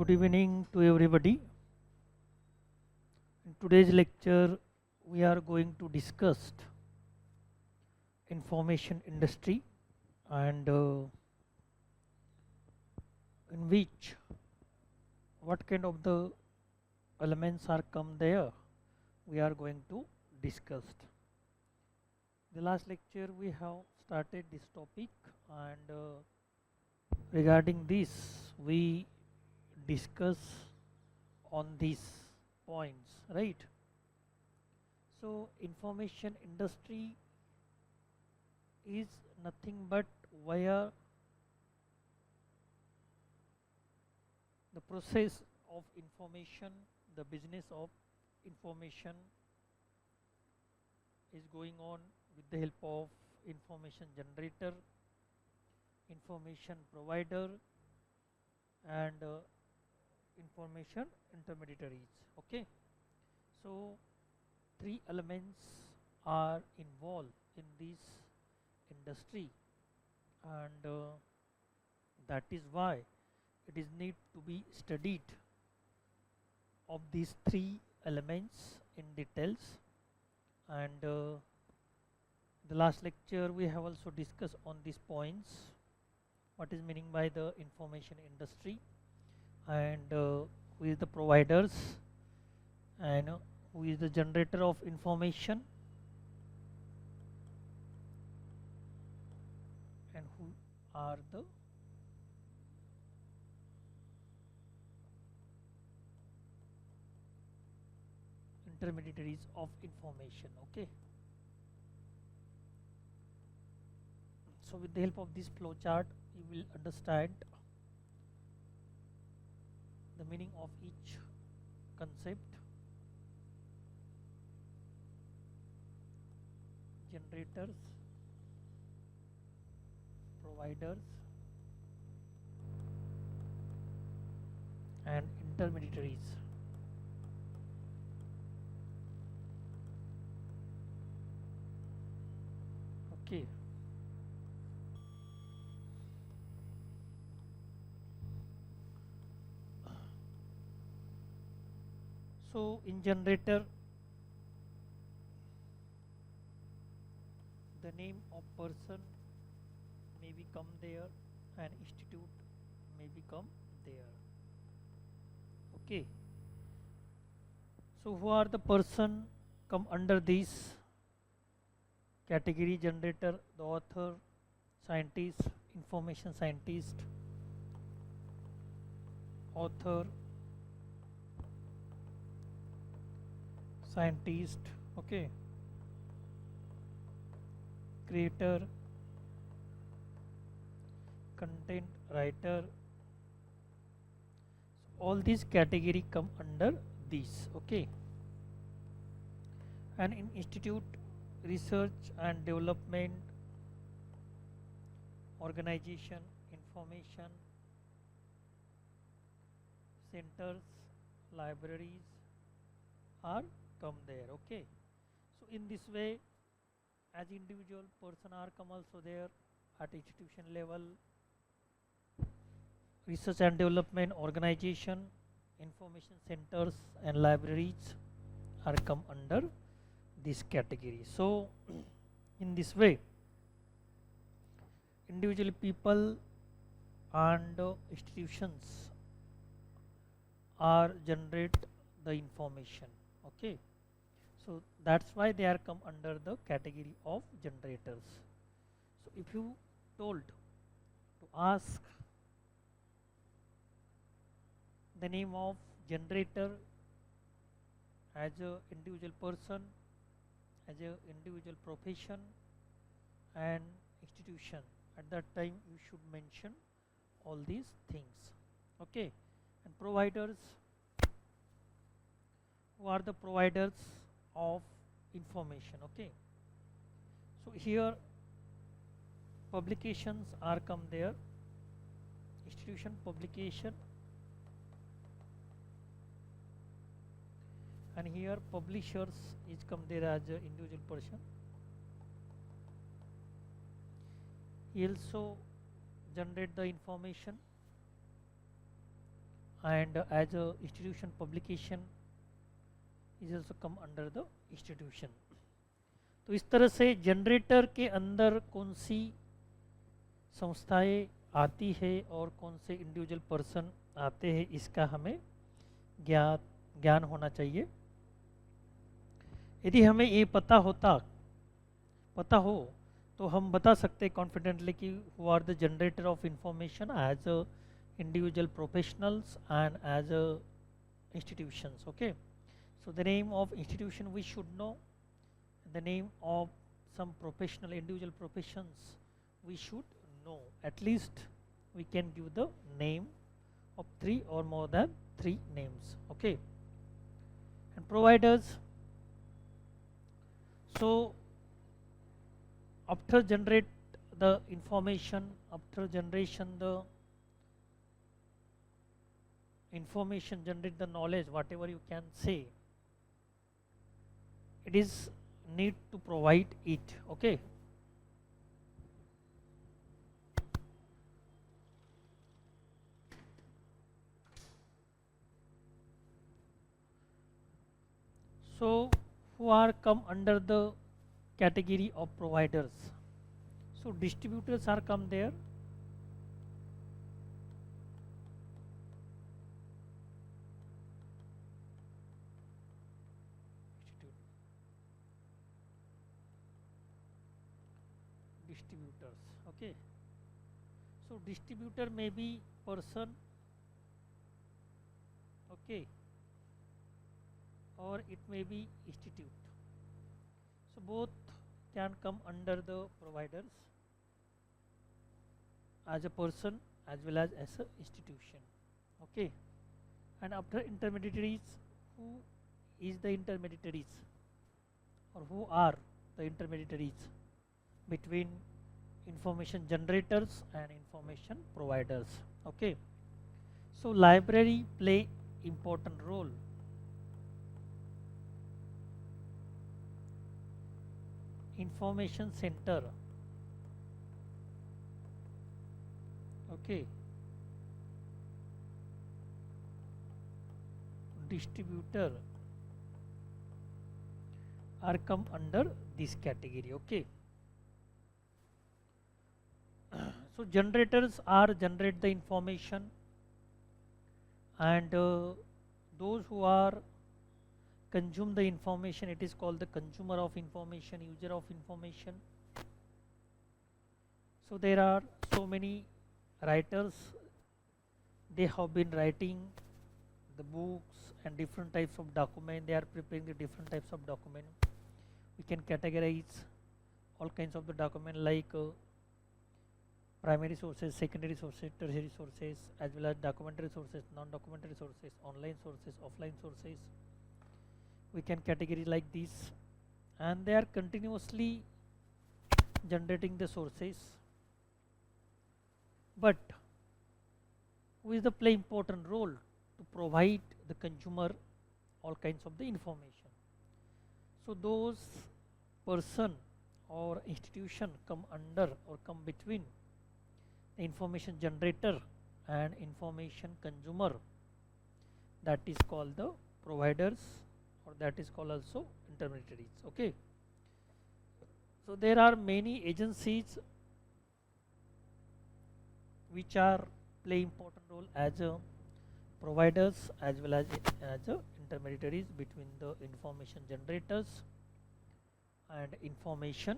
Good evening to everybody. In today's lecture, we are going to discuss information industry and in which what kind of the elements are come there. We are going to discuss. The last lecture we have started this topic and regarding this we discuss on these points, right? So information industry is nothing but where the process of information, the business of information is going on with the help of information generator, information provider and information intermediaries. Okay, so three elements are involved in this industry and that is why it is need to be studied of these three elements in details and the last lecture we have also discussed on these points, what is meaning by the information industry and who is the providers and who is the generator of information and who are the intermediaries of information. Okay, so with the help of this flow chart you will understand the meaning of each concept: generators, providers and intermediaries. Okay, so in generator the name of person may become there and institute may become there. Okay, so who are the person come under this category generator? The author, scientist, information scientist, author, scientist, okay, creator, content writer. So all these category come under this. Okay, and in institute, research and development, organization, information centers, libraries are come there. Okay, so in this way as individual person are come also there at institution level, research and development organization, information centers and libraries are come under this category. So in this way individual people and institutions are generate the information. Okay, so that's why they are come under the category of generators. So if you told to ask the name of generator as a individual person, as a individual profession and institution, at that time you should mention all these things. Okay, and providers, who are the providers of information? Okay, so here publications are come there, institution publication, and here publishers is come there as a individual person. He also generate the information and as a institution publication is also come under the institution. तो इस तरह से generator के अंदर कौन सी संस्थाएं आती है और कौन से इंडिविजुअल पर्सन आते हैं इसका हमें ज्ञान होना चाहिए. यदि हमें ये पता हो तो हम बता सकते हैं कॉन्फिडेंटली कि who are the generator of information as a individual professionals and as a institutions. Okay, so the name of institution we should know, the name of some professional individual professions we should know. At least we can give the name of 3 or more than 3 names. Okay, and providers. So after generate the information, after generation the information, generate the knowledge, whatever you can say, it is need to provide it. Okay, so who are come under the category of providers? So distributors are come there. Distributors. Okay, so distributor may be person, okay, or it may be institute. So both can come under the providers as a person as well as an institution. Okay, and after intermediaries, who is the intermediaries or who are the intermediaries between information generators and information providers? Okay, so library play important role. Information center, okay, distributor are come under this category. Okay, so generators are generate the information, and those who are consume the information, it is called the consumer of information, user of information. So there are so many writers, they have been writing the books and different types of document, they are preparing the different types of document. We can categorize all kinds of the document like primary sources, secondary sources, tertiary sources, as well as documentary sources, non-documentary sources, online sources, offline sources. We can categorize like this, and they are continuously generating the sources. But who is the play important role to provide the consumer all kinds of the information? So those person or institution come under or come between the information generator and information consumer, that is called the providers, or that is called also intermediaries. Okay, so there are many agencies which are play important role as a providers as well as a intermediaries between the information generators and information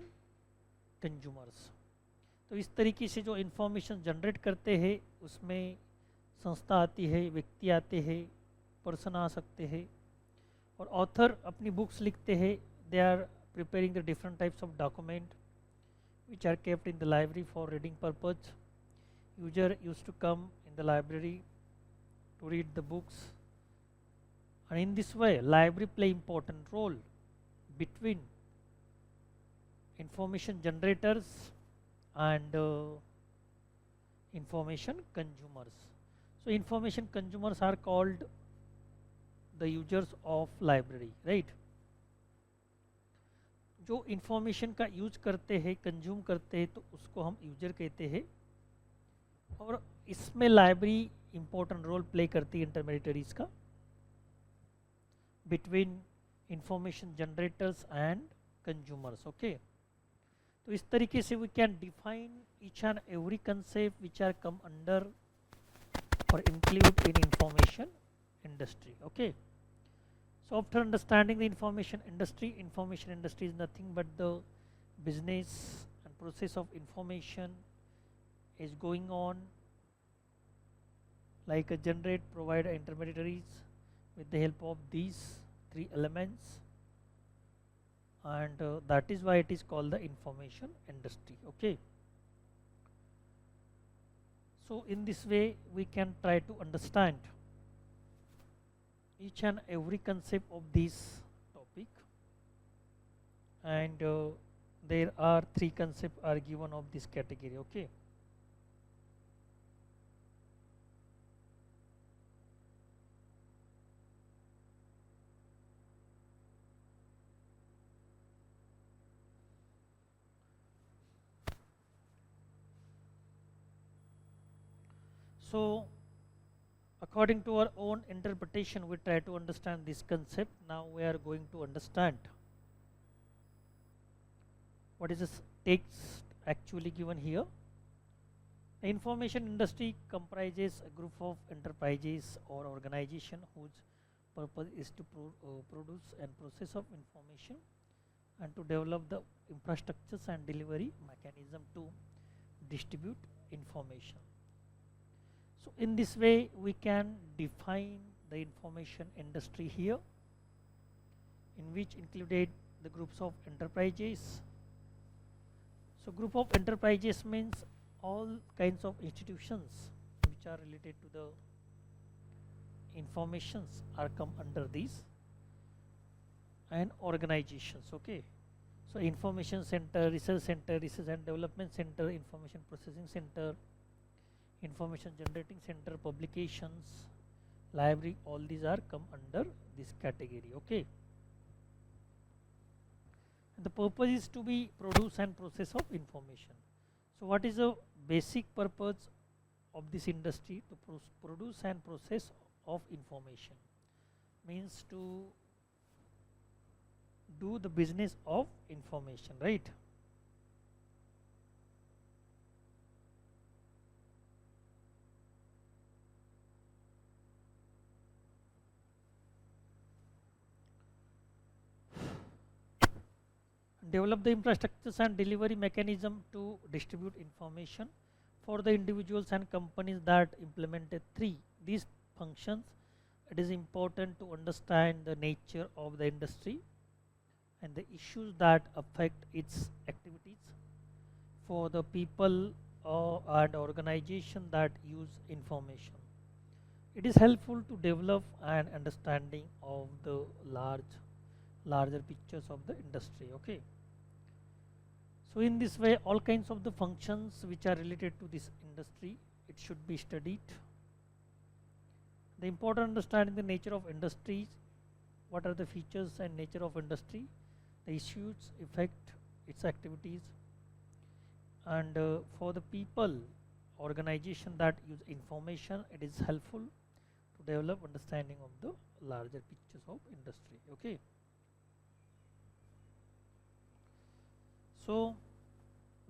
consumers. तो इस तरीके से जो information generate करते हैं उसमें संस्था आती है, व्यक्ति आते हैं, पर्सन आ सकते हैं, और ऑथर अपनी बुक्स लिखते हैं. They are preparing the different types of document which are kept in the library for reading purpose. User use to come in the library to read the books, and in this way library play important role between information generators and information consumers. So information consumers are called the users of library, right? जो information का use करते हैं, consume करते हैं, तो उसको हम user कहते हैं. और इसमें लाइब्रेरी इम्पोर्टेंट रोल प्ले करती है इंटरमीडिएटरीज का between information generators and consumers. Okay, तो इस तरीके से we can define each and every concept which are come under or include in information industry. Okay, so after understanding the information industry is nothing but the business and process of information is going on like a generate, provide, intermediaries with the help of these three elements, and that is why it is called the information industry. Okay, so in this way we can try to understand each and every concept of this topic, and there are three concepts are given of this category. Okay, so according to our own interpretation we try to understand this concept. Now we are going to understand what is this text actually given here. The information industry comprises a group of enterprises or organization whose purpose is to produce and process of information and to develop the infrastructures and delivery mechanism to distribute information. So in this way we can define the information industry here, in which included the groups of enterprises. So group of enterprises means all kinds of institutions which are related to the informations are come under these, and organizations. Okay, so information center, research and development center, information processing center, information generating center, publications, library, all these are come under this category. Okay, and the purpose is to be produce and process of information. So what is the basic purpose of this industry? To produce and process of information, means to do the business of information, right? Develop the infrastructures and delivery mechanism to distribute information. For the individuals and companies that implemented these functions, it is important to understand the nature of the industry and the issues that affect its activities. For the people and organization that use information, it is helpful to develop an understanding of the larger pictures of the industry. Okay, so in this way all kinds of the functions which are related to this industry, it should be studied. The important understanding the nature of industries, what are the features and nature of industry, the issues affect its activities, and for the people organization that use information, it is helpful to develop understanding of the larger pictures of industry. Okay, so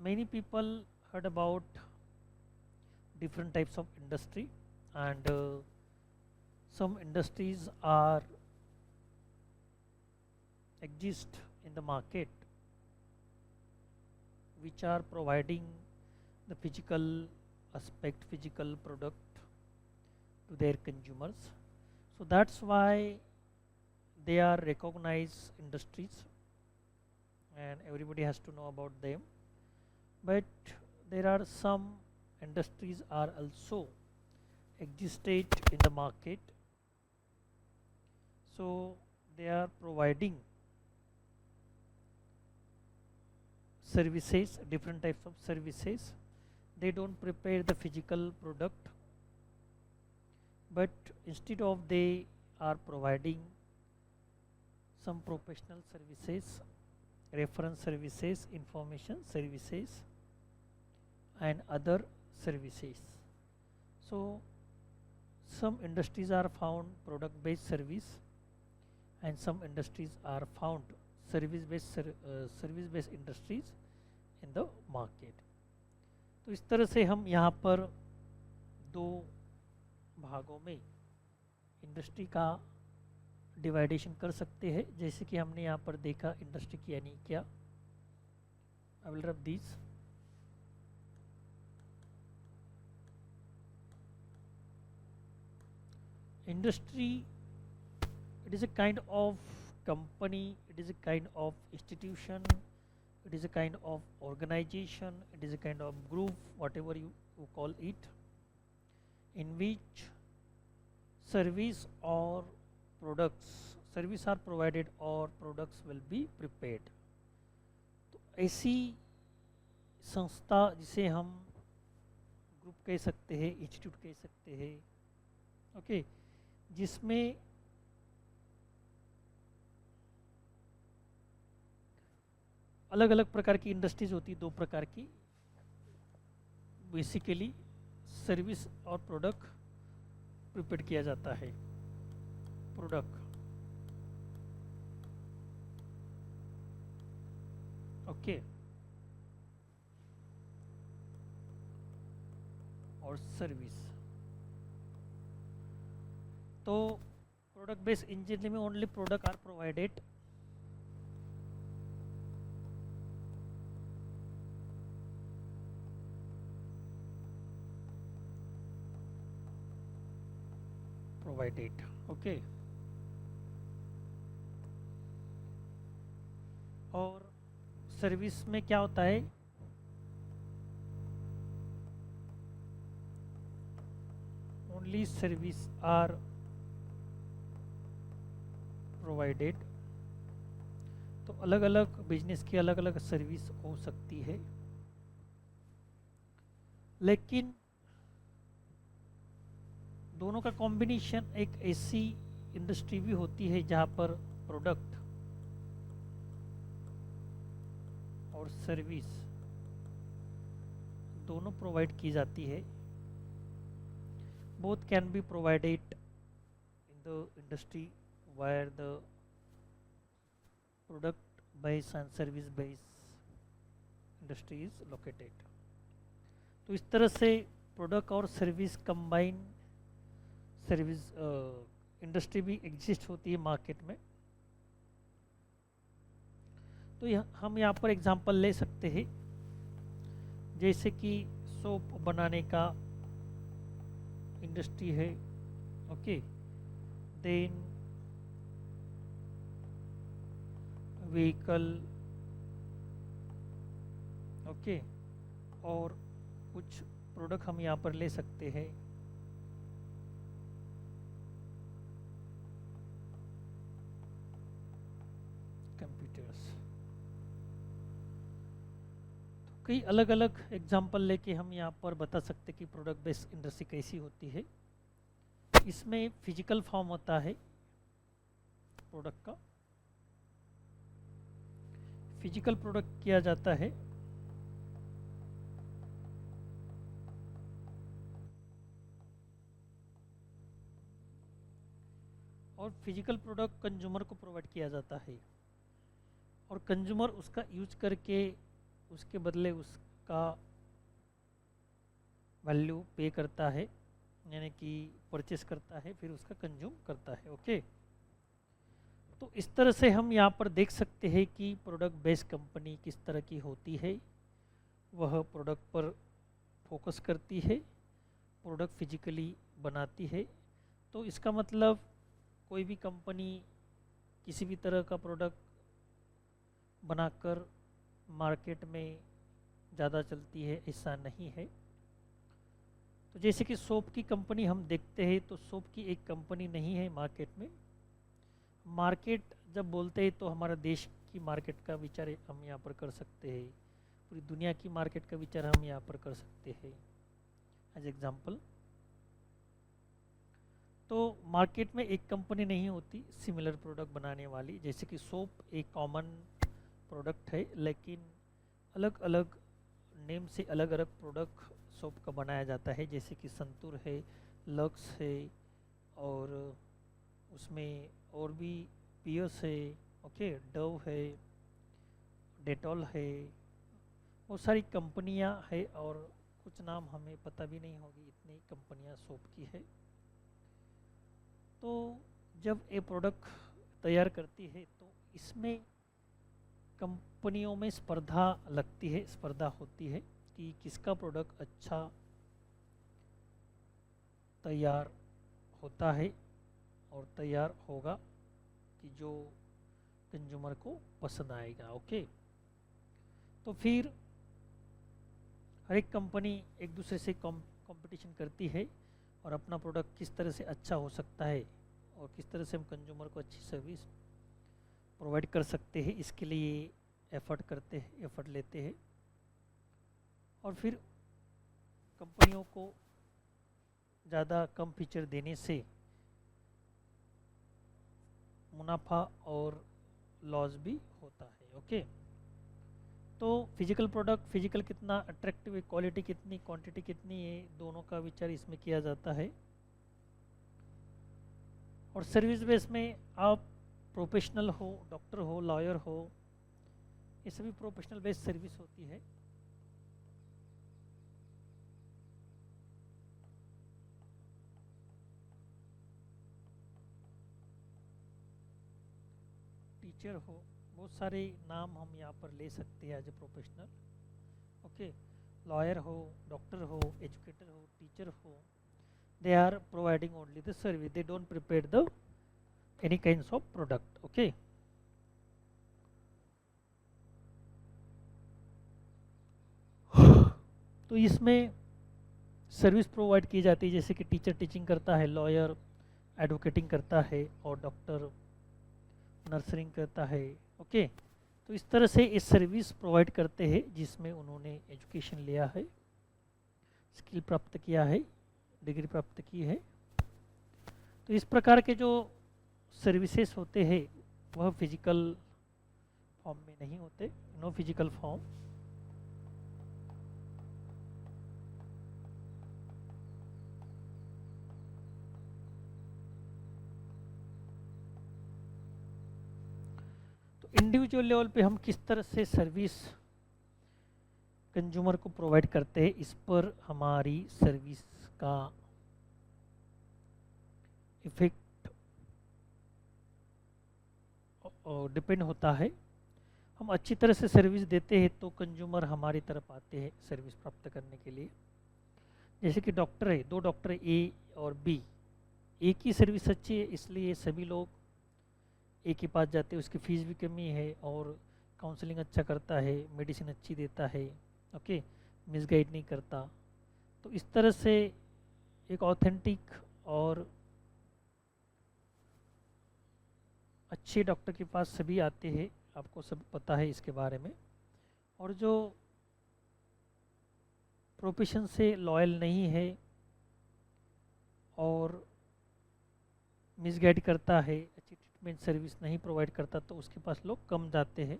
many people heard about different types of industry, and some industries are exist in the market which are providing the physical aspect, physical product to their consumers. So that's why they are recognized industries and everybody has to know about them. But there are some industries are also existed in the market, so they are providing services, different types of services. They don't prepare the physical product, but instead of they are providing some professional services, reference services, information services and other services. So some industries are found product based service and some industries are found service based industries in the market. तो इस तरह से हम यहाँ पर दो भागों में इंडस्ट्री का डिवाइडेशन कर सकते हैं, जैसे कि हमने यहाँ पर देखा इंडस्ट्री की यानी क्या. I will rub these. Industry, it is a kind of company, it is a kind of institution, it is a kind of organization, it is a kind of group, whatever you call it, in which service or service are provided or products will be prepared. ऐसी संस्था जिसे हम group कह सकते हैं, institute कह सकते हैं, ओके, जिसमें अलग अलग प्रकार की इंडस्ट्रीज होती है, दो प्रकार की, बेसिकली सर्विस और प्रोडक्ट प्रिपेयर किया जाता है. प्रोडक्ट, ओके, और सर्विस. तो प्रोडक्ट बेस्ड इंजीनियरिंग में only product are provided. Okay, और सर्विस में क्या होता है, ओनली सर्विस आर प्रोवाइडेड. तो अलग अलग बिजनेस की अलग अलग सर्विस हो सकती है, लेकिन दोनों का कॉम्बिनेशन एक ऐसी इंडस्ट्री भी होती है जहां पर प्रोडक्ट और सर्विस दोनों प्रोवाइड की जाती है. Both can be provided in the industry where the product based and service based industry is located. तो इस तरह से प्रोडक्ट और सर्विस कंबाइन सर्विस इंडस्ट्री भी एग्जिस्ट होती है मार्केट में. तो हम यहाँ पर एग्जांपल ले सकते हैं, जैसे कि सोप बनाने का इंडस्ट्री है, ओके, देन व्हीकल, ओके, और कुछ प्रोडक्ट हम यहाँ पर ले सकते हैं, कंप्यूटर्स. तो कई अलग अलग एग्जांपल लेके हम यहाँ पर बता सकते कि प्रोडक्ट बेस्ड इंडस्ट्री कैसी होती है. इसमें फिजिकल फॉर्म होता है प्रोडक्ट का, फिजिकल प्रोडक्ट किया जाता है, और फिजिकल प्रोडक्ट कंज्यूमर को प्रोवाइड किया जाता है, और कंज्यूमर उसका यूज करके उसके बदले उसका वैल्यू पे करता है, यानी कि परचेस करता है, फिर उसका कंज्यूम करता है. ओके, तो इस तरह से हम यहाँ पर देख सकते हैं कि प्रोडक्ट बेस्ड कंपनी किस तरह की होती है. वह प्रोडक्ट पर फोकस करती है, प्रोडक्ट फिजिकली बनाती है. तो इसका मतलब कोई भी कंपनी किसी भी तरह का प्रोडक्ट बनाकर मार्केट में ज़्यादा चलती है ऐसा नहीं है. तो जैसे कि सोप की कंपनी हम देखते हैं, तो सोप की एक कंपनी नहीं है मार्केट में. मार्केट जब बोलते हैं तो हमारा देश की मार्केट का विचार हम यहाँ पर कर सकते हैं, पूरी दुनिया की मार्केट का विचार हम यहाँ पर कर सकते हैं एज एग्जांपल. तो मार्केट में एक कंपनी नहीं होती सिमिलर प्रोडक्ट बनाने वाली. जैसे कि सोप एक कॉमन प्रोडक्ट है, लेकिन अलग अलग नेम से अलग अलग प्रोडक्ट सोप का बनाया जाता है. जैसे कि संतूर है, लक्स है, और उसमें और भी पियर्स है, ओके, डव है, डेटॉल है, बहुत सारी कंपनियां है और कुछ नाम हमें पता भी नहीं होगी, इतनी कंपनियां सोप की है। तो जब ये प्रोडक्ट तैयार करती है तो इसमें कंपनियों में स्पर्धा लगती है, स्पर्धा होती है कि किसका प्रोडक्ट अच्छा तैयार होता है और तैयार होगा, कि जो कंज्यूमर को पसंद आएगा। ओके, तो फिर हर एक कंपनी एक दूसरे से कंपटीशन करती है और अपना प्रोडक्ट किस तरह से अच्छा हो सकता है और किस तरह से हम कंज्यूमर को अच्छी सर्विस प्रोवाइड कर सकते हैं, इसके लिए एफर्ट करते हैं, एफर्ट लेते हैं। और फिर कंपनियों को ज़्यादा कम फीचर देने से मुनाफा और लॉस भी होता है। ओके, तो फिजिकल प्रोडक्ट, फिजिकल कितना अट्रैक्टिव है, क्वालिटी कितनी, क्वांटिटी कितनी है, दोनों का विचार इसमें किया जाता है। और सर्विस बेस में आप प्रोफेशनल हो, डॉक्टर हो, लॉयर हो, ये सभी प्रोफेशनल बेस्ड सर्विस होती है। टीचर हो, बहुत सारे नाम हम यहाँ पर ले सकते हैं as a professional. Okay, lawyer हो, डॉक्टर हो, एजुकेटर हो, टीचर हो, they are providing only the service, they don't prepare the any kinds of product. Okay, तो इसमें सर्विस प्रोवाइड की जाती है, जैसे कि टीचर टीचिंग करता है, लॉयर एडवोकेटिंग करता है और डॉक्टर नर्सरिंग करता है। ओके, तो इस तरह से इस सर्विस प्रोवाइड करते हैं जिसमें उन्होंने एजुकेशन लिया है, स्किल प्राप्त किया है, डिग्री प्राप्त की है। तो इस प्रकार के जो सर्विसेज होते हैं वह फिजिकल फॉर्म में नहीं होते, नो फिजिकल फॉर्म। तो इंडिविजुअल लेवल पे हम किस तरह से सर्विस कंज्यूमर को प्रोवाइड करते हैं, इस पर हमारी सर्विस का इफेक्ट डिपेंड होता है। हम अच्छी तरह से सर्विस देते हैं तो कंज्यूमर हमारी तरफ आते हैं सर्विस प्राप्त करने के लिए। जैसे कि डॉक्टर है, दो डॉक्टर ए और बी, एक ही सर्विस अच्छी है इसलिए सभी लोग एक के पास जाते हैं, उसकी फीस भी कमी है और काउंसलिंग अच्छा करता है, मेडिसिन अच्छी देता है, ओके, मिसगाइड नहीं करता। तो इस तरह से एक ऑथेंटिक और अच्छे डॉक्टर के पास सभी आते हैं, आपको सब पता है इसके बारे में। और जो प्रोफेशन से लॉयल नहीं है और मिसगाइड करता है, अच्छी ट्रीटमेंट सर्विस नहीं प्रोवाइड करता, तो उसके पास लोग कम जाते हैं।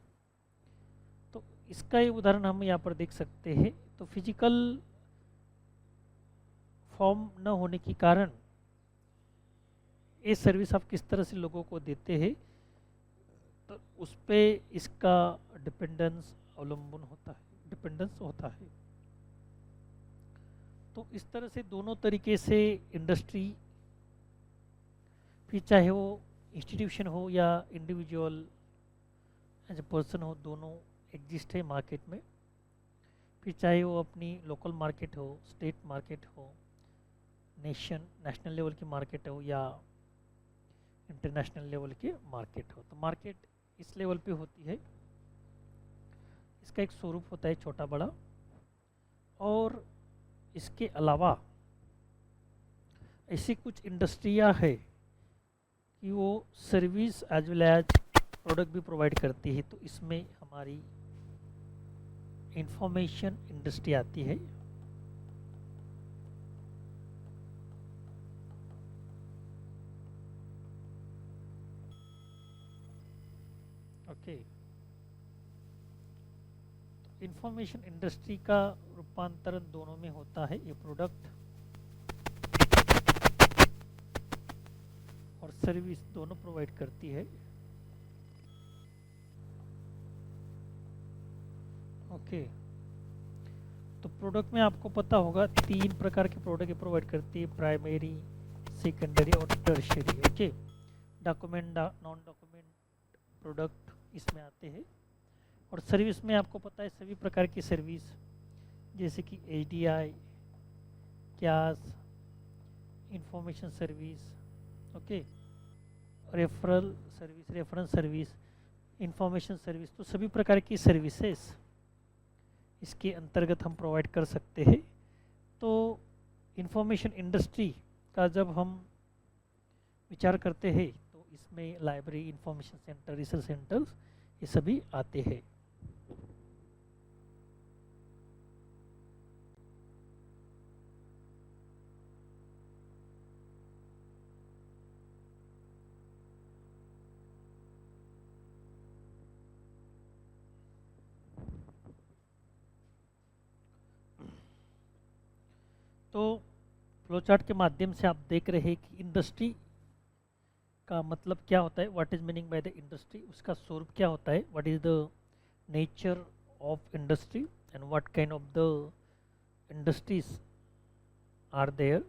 तो इसका एक उदाहरण हम यहाँ पर देख सकते हैं। तो फिजिकल फॉर्म न होने के कारण ये सर्विस आप किस तरह से लोगों को देते हैं, तो उस पर इसका डिपेंडेंस अवलंबन होता है, डिपेंडेंस होता है। तो इस तरह से दोनों तरीके से इंडस्ट्री, फिर चाहे वो इंस्टीट्यूशन हो या इंडिविजुअल एज ए पर्सन हो, दोनों एग्जिस्ट है मार्केट में। फिर चाहे वो अपनी लोकल मार्केट हो, स्टेट मार्केट हो, नेशनल लेवल की मार्केट हो या इंटरनेशनल लेवल की मार्केट हो। तो मार्केट इस लेवल पे होती है, इसका एक स्वरूप होता है छोटा बड़ा। और इसके अलावा ऐसी कुछ इंडस्ट्रियां है कि वो service as well as product भी प्रोवाइड करती है। तो इसमें हमारी इंफॉर्मेशन इंडस्ट्री आती है। ओके, तो इंफॉर्मेशन इंडस्ट्री का रूपांतरण दोनों में होता है। ये प्रोडक्ट सर्विस दोनों प्रोवाइड करती है। ओके, तो प्रोडक्ट में आपको पता होगा 3 प्रकार के प्रोडक्ट प्रोवाइड करती है, प्राइमरी, सेकेंडरी और tertiary. Okay, document, non document product इसमें आते हैं। और सर्विस में आपको पता है सभी प्रकार की सर्विस, जैसे कि एचडीआई, क्यास, information service, okay, referral service, reference service, information service, तो सभी प्रकार की सर्विसेज इसके अंतर्गत हम प्रोवाइड कर सकते हैं। तो इंफॉर्मेशन इंडस्ट्री का जब हम विचार करते हैं तो इसमें library, information centre, research centres, ये सभी आते हैं। तो फ्लोचार्ट के माध्यम से आप देख रहे हैं कि इंडस्ट्री का मतलब क्या होता है, what is meaning by the industry, उसका स्वरूप क्या होता है, what is the nature of industry and what kind of the industries are there.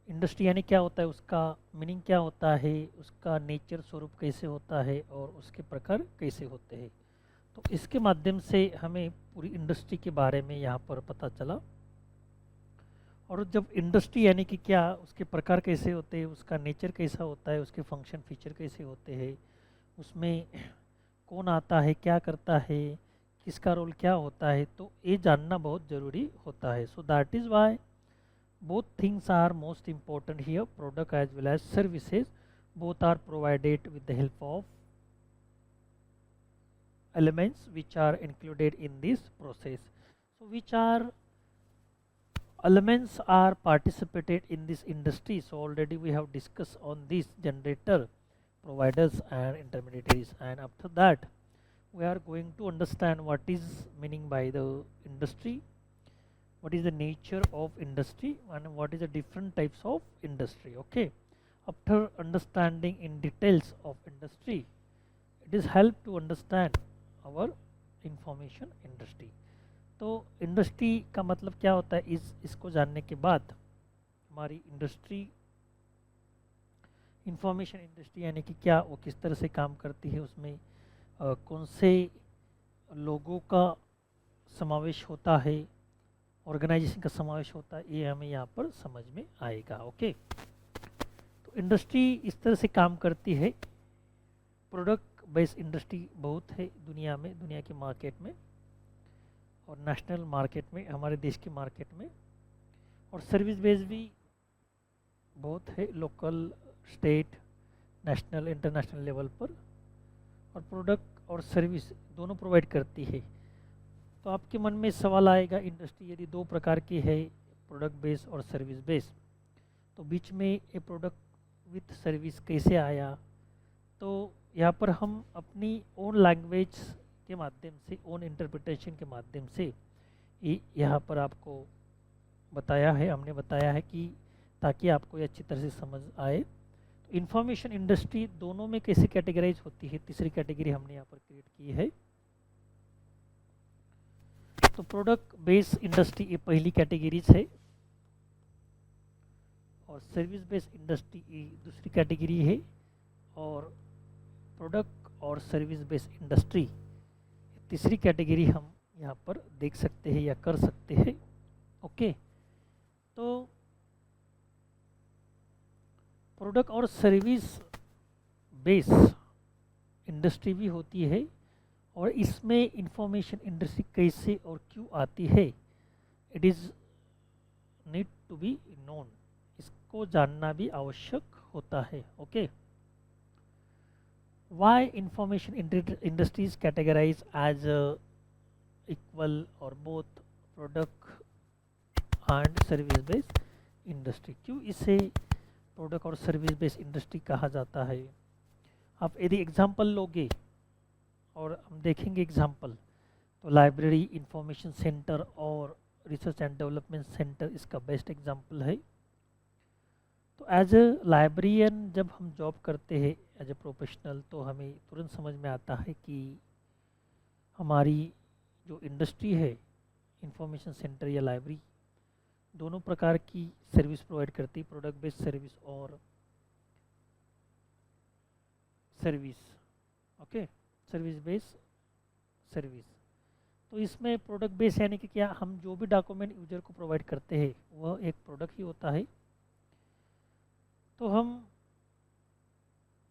Industry यानी क्या होता है, उसका मीनिंग क्या होता है, उसका नेचर, स्वरूप कैसे होता है और उसके प्रकार कैसे होते हैं। तो इसके माध्यम से हमें पूरी इंडस्ट्री के बारे में यहाँ पर पता चला। और जब इंडस्ट्री यानी कि क्या, उसके प्रकार कैसे होते हैं, उसका नेचर कैसा होता है, उसके फंक्शन फीचर कैसे होते हैं, उसमें कौन आता है, क्या करता है, किसका रोल क्या होता है, तो ये जानना बहुत ज़रूरी होता है। So that is why both things are most important here, product as well as services, both are provided with the help of elements which are included in this process. So which are elements are participated in this industry? So already we have discussed on this: generator, providers and intermediaries, and after that we are going to understand what is meaning by the industry, what is the nature of industry, and what is the different types of industry. Okay, after understanding in details of industry, it is help to understand our information industry. तो industry का मतलब क्या होता है, इसको जानने के बाद हमारी इंडस्ट्री, इंफॉर्मेशन इंडस्ट्री यानी कि क्या, वो किस तरह से काम करती है, उसमें कौन से लोगों का समावेश होता है, ऑर्गेनाइजेशन का समावेश होता है, ये हमें यहाँ पर समझ में आएगा। ओके, तो इंडस्ट्री इस तरह से काम करती है। प्रोडक्ट बेस्ड इंडस्ट्री बहुत है दुनिया में, दुनिया के मार्केट में और नेशनल मार्केट में, हमारे देश के मार्केट में। और सर्विस बेस्ड भी बहुत है, local, state, national, international level पर। और प्रोडक्ट और सर्विस दोनों प्रोवाइड करती है। तो आपके मन में सवाल आएगा, इंडस्ट्री यदि 2 प्रकार की है, प्रोडक्ट बेस और सर्विस बेस, तो बीच में ये प्रोडक्ट विथ सर्विस कैसे आया? तो यहाँ पर हम अपनी ओन लैंग्वेज के माध्यम से, ओन इंटरप्रिटेशन के माध्यम से यहाँ पर आपको बताया है, हमने बताया है कि ताकि आपको ये अच्छी तरह से समझ आए। तो इंफॉर्मेशन इंडस्ट्री दोनों में कैसे कैटेगराइज होती है, तीसरी कैटेगरी हमने यहाँ पर क्रिएट की है। तो प्रोडक्ट बेस्ड इंडस्ट्री ये पहली कैटेगरीज है और सर्विस बेस्ड इंडस्ट्री ये दूसरी कैटेगरी है। और प्रोडक्ट और सर्विस बेस्ड इंडस्ट्री तीसरी कैटेगरी हम यहाँ पर देख सकते हैं या कर सकते हैं। ओके, तो प्रोडक्ट और सर्विस बेस इंडस्ट्री भी होती है और इसमें इंफॉर्मेशन इंडस्ट्री कैसे और क्यों आती है, it is need to be known, इसको जानना भी आवश्यक होता है। Okay, why information industries categorize as equal or both product and service based industry, क्यों इसे प्रोडक्ट और सर्विस बेस्ड इंडस्ट्री कहा जाता है? आप यदि एग्जांपल लोगे और हम देखेंगे एग्जांपल, तो लाइब्रेरी, इंफॉर्मेशन सेंटर और रिसर्च एंड डेवलपमेंट सेंटर इसका बेस्ट एग्जांपल है। तो एज ए लाइब्रेरियन जब हम जॉब करते हैं एज ए प्रोफेशनल, तो हमें तुरंत समझ में आता है कि हमारी जो इंडस्ट्री है, इंफॉर्मेशन सेंटर या लाइब्रेरी, दोनों प्रकार की सर्विस प्रोवाइड करती है, प्रोडक्ट बेस्ड सर्विस और service. Okay, service based service. तो इसमें प्रोडक्ट बेस यानी कि क्या, हम जो भी डॉक्यूमेंट यूजर को प्रोवाइड करते हैं वह एक प्रोडक्ट ही होता है। तो हम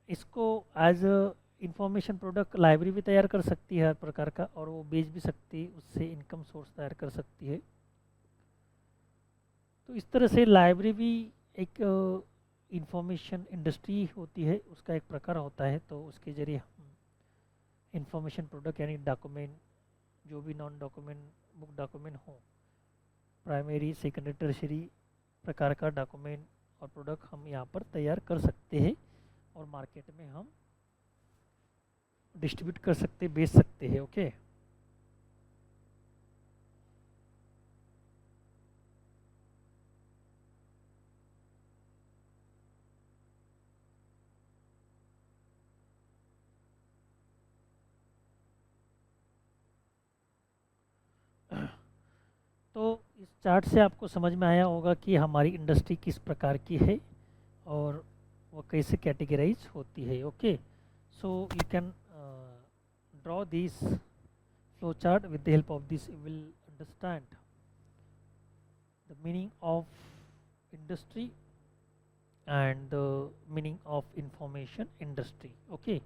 इसको एज इंफॉर्मेशन प्रोडक्ट लाइब्रेरी भी तैयार कर सकती है हर प्रकार का, और वो बेच भी सकती है, उससे इनकम सोर्स तैयार कर सकती है। तो इस तरह से लाइब्रेरी भी एक इंफॉर्मेशन इंडस्ट्री होती है, उसका एक प्रकार होता है। तो उसके जरिए हम इंफॉर्मेशन प्रोडक्ट यानी डॉक्यूमेंट, जो भी नॉन डॉक्यूमेंट बुक डॉक्यूमेंट हो, प्राइमरी सेकेंडरी टर्शरी प्रकार का डॉक्यूमेंट और प्रोडक्ट हम यहाँ पर तैयार कर सकते हैं और मार्केट में हम डिस्ट्रीब्यूट कर सकते, बेच सकते हैं। ओके, तो इस चार्ट से आपको समझ में आया होगा कि हमारी इंडस्ट्री किस प्रकार की है और वो कैसे कैटेगराइज होती है। Okay, so you can draw this flow chart with the help of this, you will understand the meaning of industry and the meaning of information industry. Okay,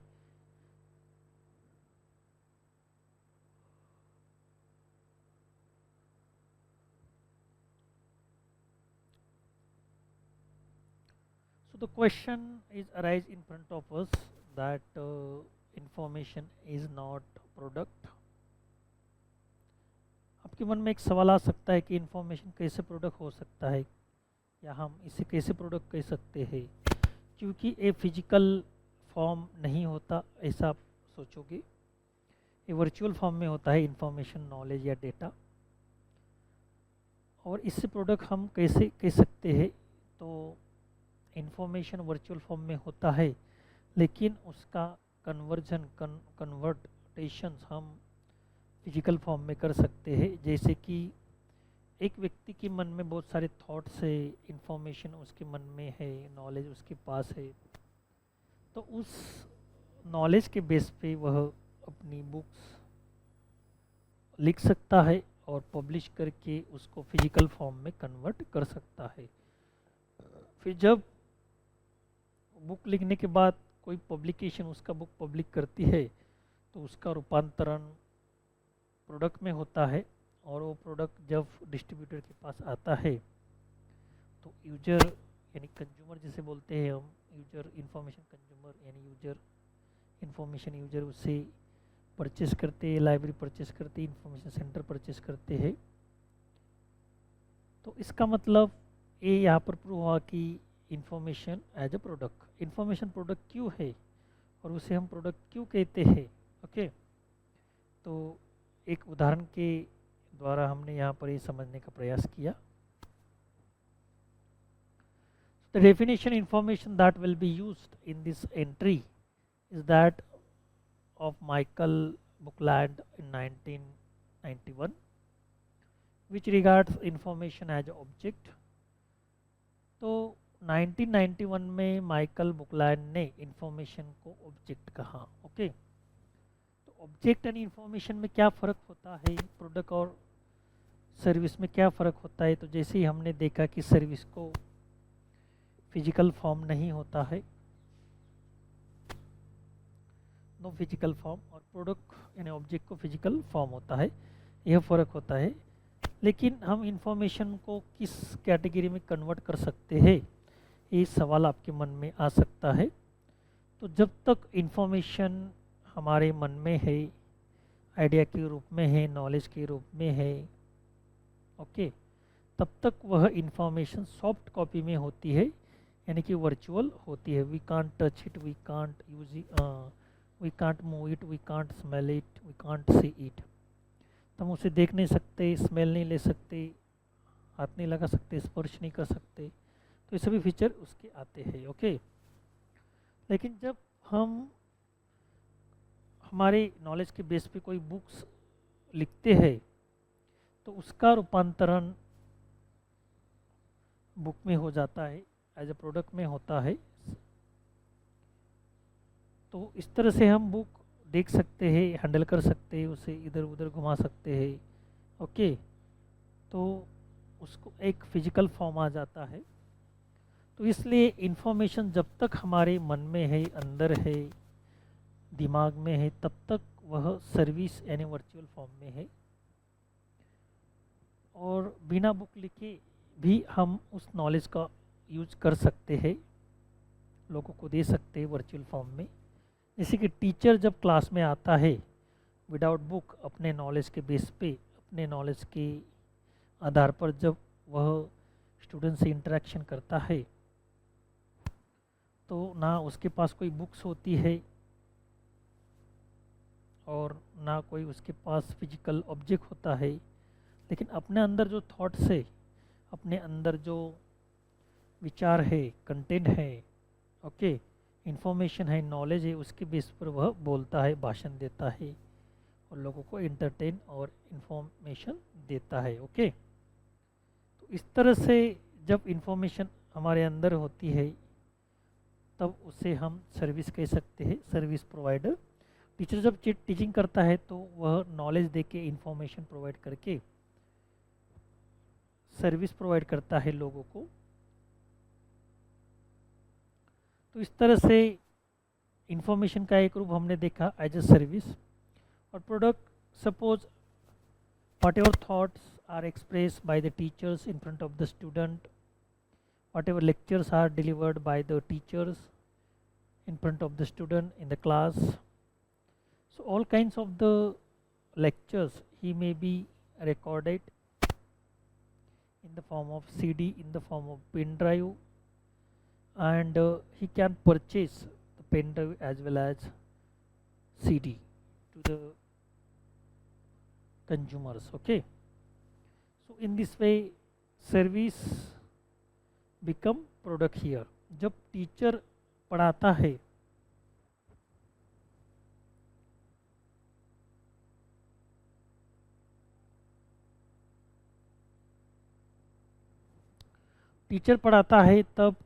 so the question is arise in front of us that information is not product. आपके मन में एक सवाल आ सकता है कि information कैसे product हो सकता है, या हम इसे कैसे प्रोडक्ट कह सकते हैं, क्योंकि ये फिजिकल फॉर्म नहीं होता, ऐसा आप सोचोगे। ये वर्चुअल फॉर्म में होता है इंफॉर्मेशन, नॉलेज या डेटा, और इससे प्रोडक्ट हम कैसे कह सकते हैं। तो इंफॉर्मेशन वर्चुअल फॉर्म में होता है, लेकिन उसका कन्वर्जन कन्वर्टेशंस हम फिजिकल फॉर्म में कर सकते हैं। जैसे कि एक व्यक्ति के मन में बहुत सारे थॉट्स है, इंफॉर्मेशन उसके मन में है, नॉलेज उसके पास है, तो उस नॉलेज के बेस पे वह अपनी बुक्स लिख सकता है और पब्लिश करके उसको फिजिकल फॉर्म में कन्वर्ट कर सकता है। फिर जब बुक लिखने के बाद कोई पब्लिकेशन उसका बुक पब्लिक करती है, तो उसका रूपांतरण प्रोडक्ट में होता है, और वो प्रोडक्ट जब डिस्ट्रीब्यूटर के पास आता है तो यूजर यानी कंज्यूमर जिसे बोलते हैं हम, यूजर इंफॉर्मेशन कंज्यूमर यानी यूजर इंफॉर्मेशन यूजर, उसे परचेस करते हैं, लाइब्रेरी परचेस करते हैं, इंफॉर्मेशन सेंटर परचेस करते हैं। तो इसका मतलब ये यहाँ पर प्रूव हुआ कि information as a product, information product क्यों है और उसे हम प्रोडक्ट क्यों कहते हैं। ओके, तो एक उदाहरण के द्वारा हमने यहाँ पर ये समझने का प्रयास किया। The definition information that will be used in this entry is that of Michael Buckland in 1991, which regards information as object. तो 1991 में माइकल बुकलैंड ने इंफॉर्मेशन को ऑब्जेक्ट कहा। ओके, तो ऑब्जेक्ट एंड इंफॉर्मेशन में क्या फ़र्क होता है, प्रोडक्ट और सर्विस में क्या फ़र्क होता है। तो जैसे ही हमने देखा कि सर्विस को फिजिकल फॉर्म नहीं होता है, नो फिजिकल फॉर्म, और प्रोडक्ट यानी ऑब्जेक्ट को फिजिकल फॉर्म होता है, यह फ़र्क होता है। लेकिन हम इंफॉर्मेशन को किस कैटेगरी में कन्वर्ट कर सकते हैं, ये सवाल आपके मन में आ सकता है। तो जब तक इंफॉर्मेशन हमारे मन में है, आइडिया के रूप में है, नॉलेज के रूप में है, ओके, तब तक वह इंफॉर्मेशन सॉफ्ट कॉपी में होती है, यानी कि वर्चुअल होती है। We can't touch it, we can't use it, we can't move it, we can't smell it, we can't see it. तो हम उसे देख नहीं सकते, स्मेल नहीं ले सकते, हाथ नहीं लगा सकते, स्पर्श नहीं कर सकते। तो ये सभी फीचर उसके आते हैं। ओके, लेकिन जब हम हमारे नॉलेज के बेस पे कोई बुक्स लिखते हैं तो उसका रूपांतरण बुक में हो जाता है, एज ए प्रोडक्ट में होता है। तो इस तरह से हम बुक देख सकते हैं, हैंडल कर सकते हैं, उसे इधर उधर घुमा सकते हैं। ओके, तो उसको एक फिजिकल फॉर्म आ जाता है। तो इसलिए इंफॉर्मेशन जब तक हमारे मन में है, अंदर है, दिमाग में है, तब तक वह सर्विस यानी वर्चुअल फॉर्म में है। और बिना बुक लिखे भी हम उस नॉलेज का यूज कर सकते हैं, लोगों को दे सकते हैं वर्चुअल फॉर्म में। जैसे कि टीचर जब क्लास में आता है विदाउट बुक, अपने नॉलेज के बेस पे, अपने नॉलेज के आधार पर जब वह स्टूडेंट से इंटरेक्शन करता है, तो ना उसके पास कोई बुक्स होती है और ना कोई उसके पास फिजिकल ऑब्जेक्ट होता है, लेकिन अपने अंदर जो थॉट्स है, अपने अंदर जो विचार है, कंटेंट है, ओके, इंफॉर्मेशन है, नॉलेज है, उसके बेस पर वह बोलता है, भाषण देता है और लोगों को एंटरटेन और इंफॉर्मेशन देता है। ओके, तो इस तरह से जब इंफॉर्मेशन हमारे अंदर होती है तब उसे हम सर्विस कह सकते हैं, सर्विस प्रोवाइडर। टीचर जब टीचिंग करता है तो वह नॉलेज दे के, इंफॉर्मेशन प्रोवाइड करके सर्विस प्रोवाइड करता है लोगों को। तो इस तरह से इंफॉर्मेशन का एक रूप हमने देखा एज ए सर्विस। और product, suppose whatever thoughts are expressed by the teachers in front of the student, whatever lectures are delivered by the teachers in front of the student in the class, so all kinds of the lectures he may be recorded in the form of CD, in the form of pen drive, and he can purchase the pen drive as well as CD to the consumers. Okay, so in this way service become product here. जब teacher पढ़ाता है तब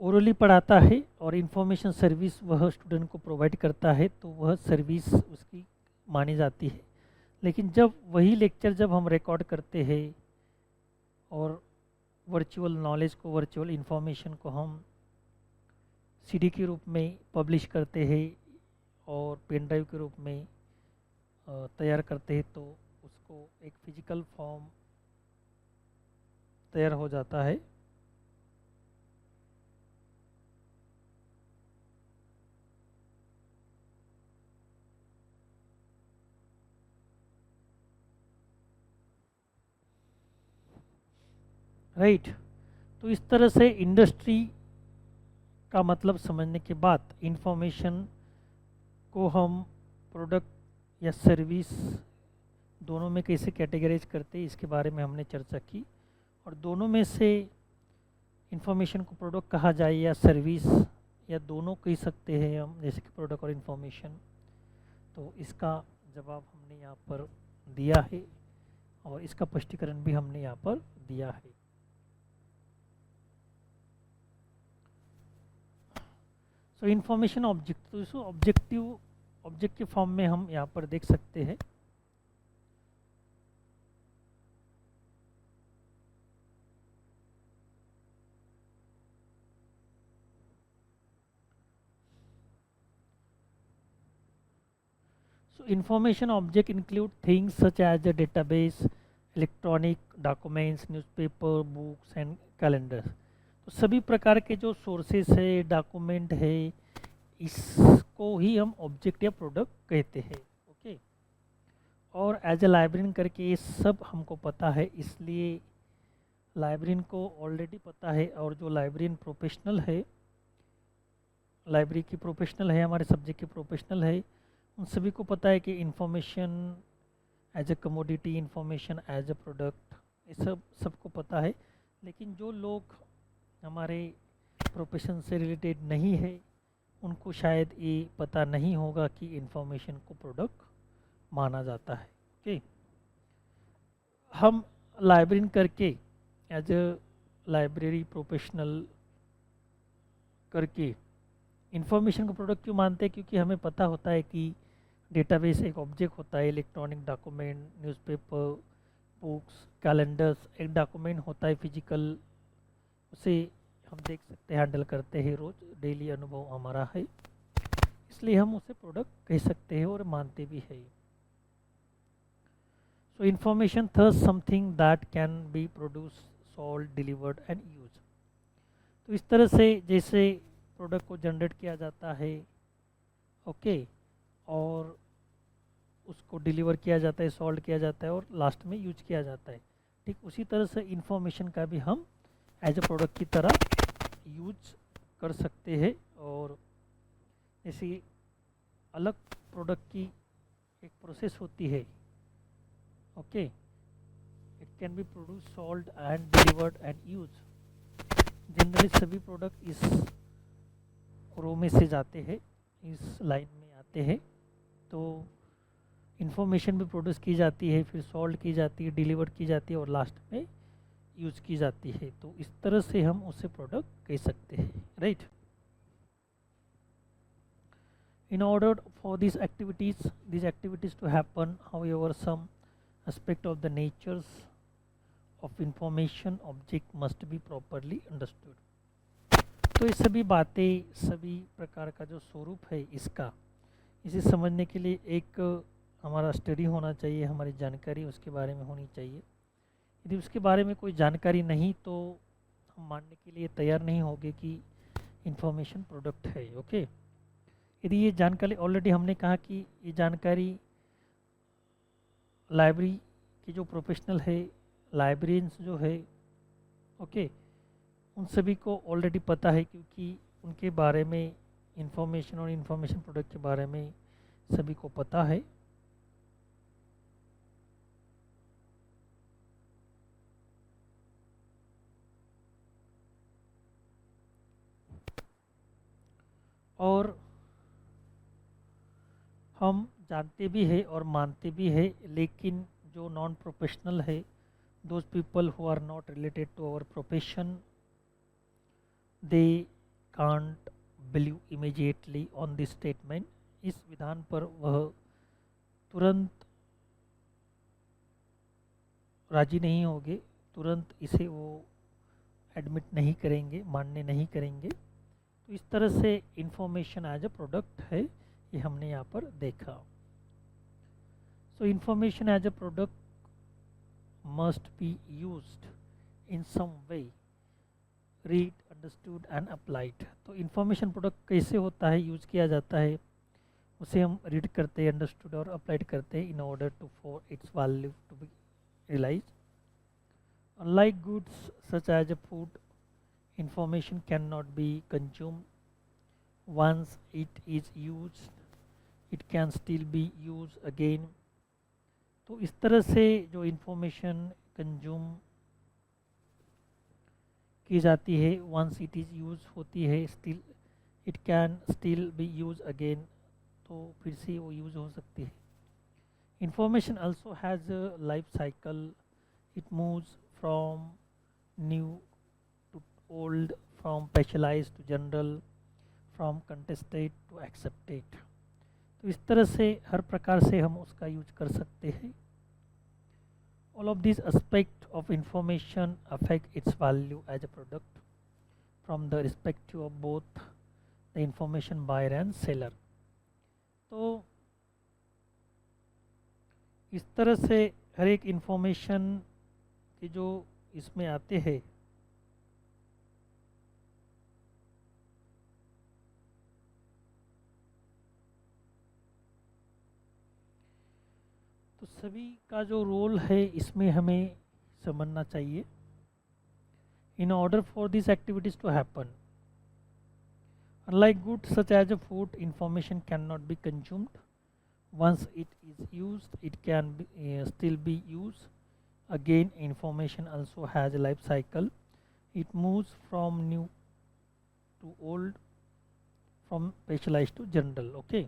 orally पढ़ाता है और information service वह student को provide करता है, तो वह सर्विस उसकी मानी जाती है। लेकिन जब वही लेक्चर जब हम रिकॉर्ड करते हैं और वर्चुअल नॉलेज को, वर्चुअल इंफॉर्मेशन को हम सीडी के रूप में पब्लिश करते हैं और पेन ड्राइव के रूप में तैयार करते हैं, तो उसको एक फिजिकल फॉर्म तैयार हो जाता है। राइट, तो इस तरह से इंडस्ट्री का मतलब समझने के बाद इंफॉर्मेशन को हम प्रोडक्ट या सर्विस दोनों में कैसे कैटेगराइज करते हैं, इसके बारे में हमने चर्चा की। और दोनों में से इंफॉर्मेशन को प्रोडक्ट कहा जाए या सर्विस, या दोनों कह सकते हैं हम, जैसे कि प्रोडक्ट और इंफॉर्मेशन, तो इसका जवाब हमने यहाँ पर दिया है और इसका स्पष्टीकरण भी हमने यहाँ पर दिया है। सो इंफॉर्मेशन ऑब्जेक्ट, तो इसको ऑब्जेक्ट के फॉर्म में हम यहाँ पर देख सकते हैं। So information object include things such as the database, electronic documents, newspaper, books and calendars. तो सभी प्रकार के जो सोर्सेस है, डॉक्यूमेंट है, इसको ही हम ऑब्जेक्ट या प्रोडक्ट कहते हैं। ओके, और एज ए लाइब्रेरियन करके ये सब हमको पता है, इसलिए लाइब्रेरियन को ऑलरेडी पता है। और जो लाइब्रेरियन प्रोफेशनल है, लाइब्रेरी की प्रोफेशनल है, हमारे सब्जेक्ट के प्रोफेशनल है, उन सभी को पता है कि information as a commodity, information as a product ये सब सबको पता है, लेकिन जो लोग हमारे प्रोफेशन से रिलेटेड नहीं है उनको शायद ये पता नहीं होगा कि इंफॉर्मेशन को प्रोडक्ट माना जाता है। ओके, हम लाइब्रेरियन करके एज अ लाइब्रेरी प्रोफेशनल करके इंफॉर्मेशन को प्रोडक्ट क्यों मानते हैं? क्योंकि हमें पता होता है कि डेटाबेस एक ऑब्जेक्ट होता है, electronic document, newspaper, books, calendars एक डॉक्यूमेंट होता है फिजिकल, उसे हम देख सकते हैं, हैंडल करते हैं, रोज डेली अनुभव हमारा है, इसलिए हम उसे प्रोडक्ट कह सकते हैं और मानते भी है। So information there's something that can be produce, sold, delivered and use. तो इस तरह से जैसे प्रोडक्ट को जनरेट किया जाता है, ओके, और उसको डिलीवर किया जाता है, सोल्ड किया जाता है और लास्ट में यूज किया जाता है, ठीक उसी तरह से इंफॉर्मेशन का भी हम एज अ प्रोडक्ट की तरह यूज कर सकते हैं। और जैसे अलग प्रोडक्ट की एक प्रोसेस होती है, okay, it can be produce, sold and delivered and use. Generally सभी प्रोडक्ट इस रो में से जाते हैं, इस लाइन में आते हैं। तो इंफॉर्मेशन भी प्रोड्यूस की जाती है, फिर सोल्ड की जाती है, डिलीवर की जाती है और लास्ट में यूज की जाती है। तो इस तरह से हम उसे प्रोडक्ट कह सकते हैं, right. In order for these activities to happen, however, some aspect of the natures of information object must be properly understood. तो ये सभी बातें, सभी प्रकार का जो स्वरूप है इसका, इसे समझने के लिए एक हमारा स्टडी होना चाहिए, हमारी जानकारी उसके बारे में होनी चाहिए। यदि उसके बारे में कोई जानकारी नहीं तो हम मानने के लिए तैयार नहीं होंगे कि इंफॉर्मेशन प्रोडक्ट है। ओके, यदि ये जानकारी ऑलरेडी हमने कहा कि ये जानकारी लाइब्रेरी की जो प्रोफेशनल है, लाइब्रेरियंस जो है, ओके, उन सभी को ऑलरेडी पता है, क्योंकि उनके बारे में इंफॉर्मेशन और इंफॉर्मेशन प्रोडक्ट के बारे में सभी को पता है। और हम जानते भी है और मानते भी है, लेकिन जो नॉन प्रोफेशनल है, those people who are not related to our profession, they can't believe immediately on this statement. इस विधान पर वह तुरंत राजी नहीं होंगे, तुरंत इसे वो एडमिट नहीं करेंगे, मानने नहीं करेंगे। तो इस तरह से इंफॉर्मेशन एज अ प्रोडक्ट है, ये हमने यहाँ पर देखा। So information as a product must be used in some way, read, understood and applied. तो इंफॉर्मेशन प्रोडक्ट कैसे होता है, यूज किया जाता है, उसे हम रीड करते हैं, अंडरस्टूड और अप्लाइड करते हैं in order to for its value to be realized. Unlike goods such as a food, information cannot be consumed once it is used, it can still be used again. तो इस तरह से जो information consume की जाती है, once it is use होती है, still it can still be use again, तो फिर से वो यूज हो सकती है। Information also has a life cycle. It moves from new to old, from specialized to general, from contested to accepted. तो इस तरह से हर प्रकार से हम उसका यूज कर सकते हैं। All of these aspects of information affect its value as a product from the perspective of both the information buyer and seller. तो इस तरह से हर एक इंफॉर्मेशन के जो इसमें आते हैं, तो सभी का जो रोल है इसमें हमें समझना चाहिए। In order for this activities to happen, unlike goods such as a food, information can not be consumed. Once it is used, it can be, still be used. Again, information also has a life cycle. It moves from new to old, from specialized to general. Okay,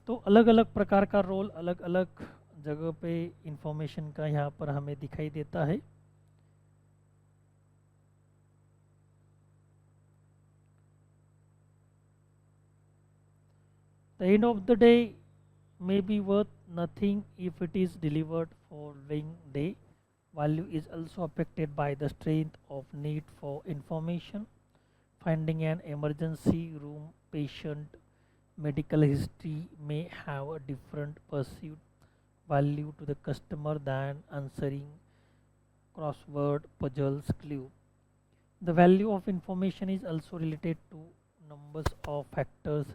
तो अलग अलग प्रकार का role अलग अलग जगह पे information का यहाँ पर हमें दिखाई देता है. The end of the day may be worth nothing if it is delivered following day. Value is also affected by the strength of need for information. Finding an emergency room patient medical history may have a different perceived value to the customer than answering crossword puzzles clue. The value of information is also related to numbers of factors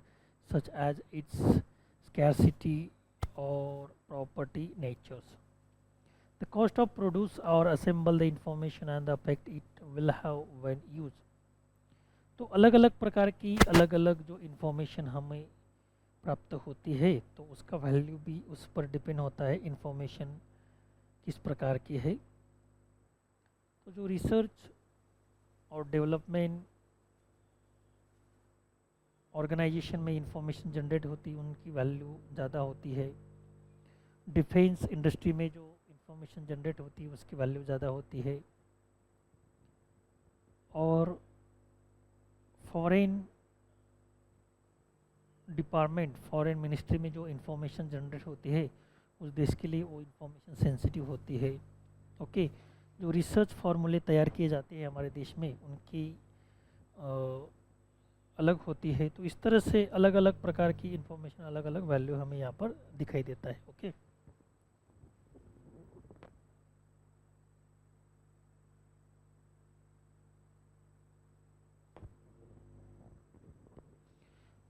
such as its scarcity or property natures. The cost of produce or assemble the information and the effect it will have when used. तो अलग अलग प्रकार की अलग अलग जो information हमें प्राप्त होती है तो उसका वैल्यू भी उस पर डिपेंड होता है इंफॉर्मेशन किस प्रकार की है. तो जो रिसर्च और डेवलपमेंट ऑर्गेनाइजेशन में इंफॉर्मेशन जनरेट होती है उनकी वैल्यू ज़्यादा होती है. डिफेंस इंडस्ट्री में जो इंफॉर्मेशन जनरेट होती है उसकी वैल्यू ज़्यादा होती है. और फॉरेन डिपार्टमेंट फॉरेन मिनिस्ट्री में जो इंफॉर्मेशन जनरेट होती है उस देश के लिए वो इंफॉर्मेशन सेंसिटिव होती है. ओके, जो रिसर्च फार्मूले तैयार किए जाते हैं हमारे देश में उनकी अलग होती है. तो इस तरह से अलग अलग प्रकार की इंफॉर्मेशन अलग अलग वैल्यू हमें यहाँ पर दिखाई देता है. ओके,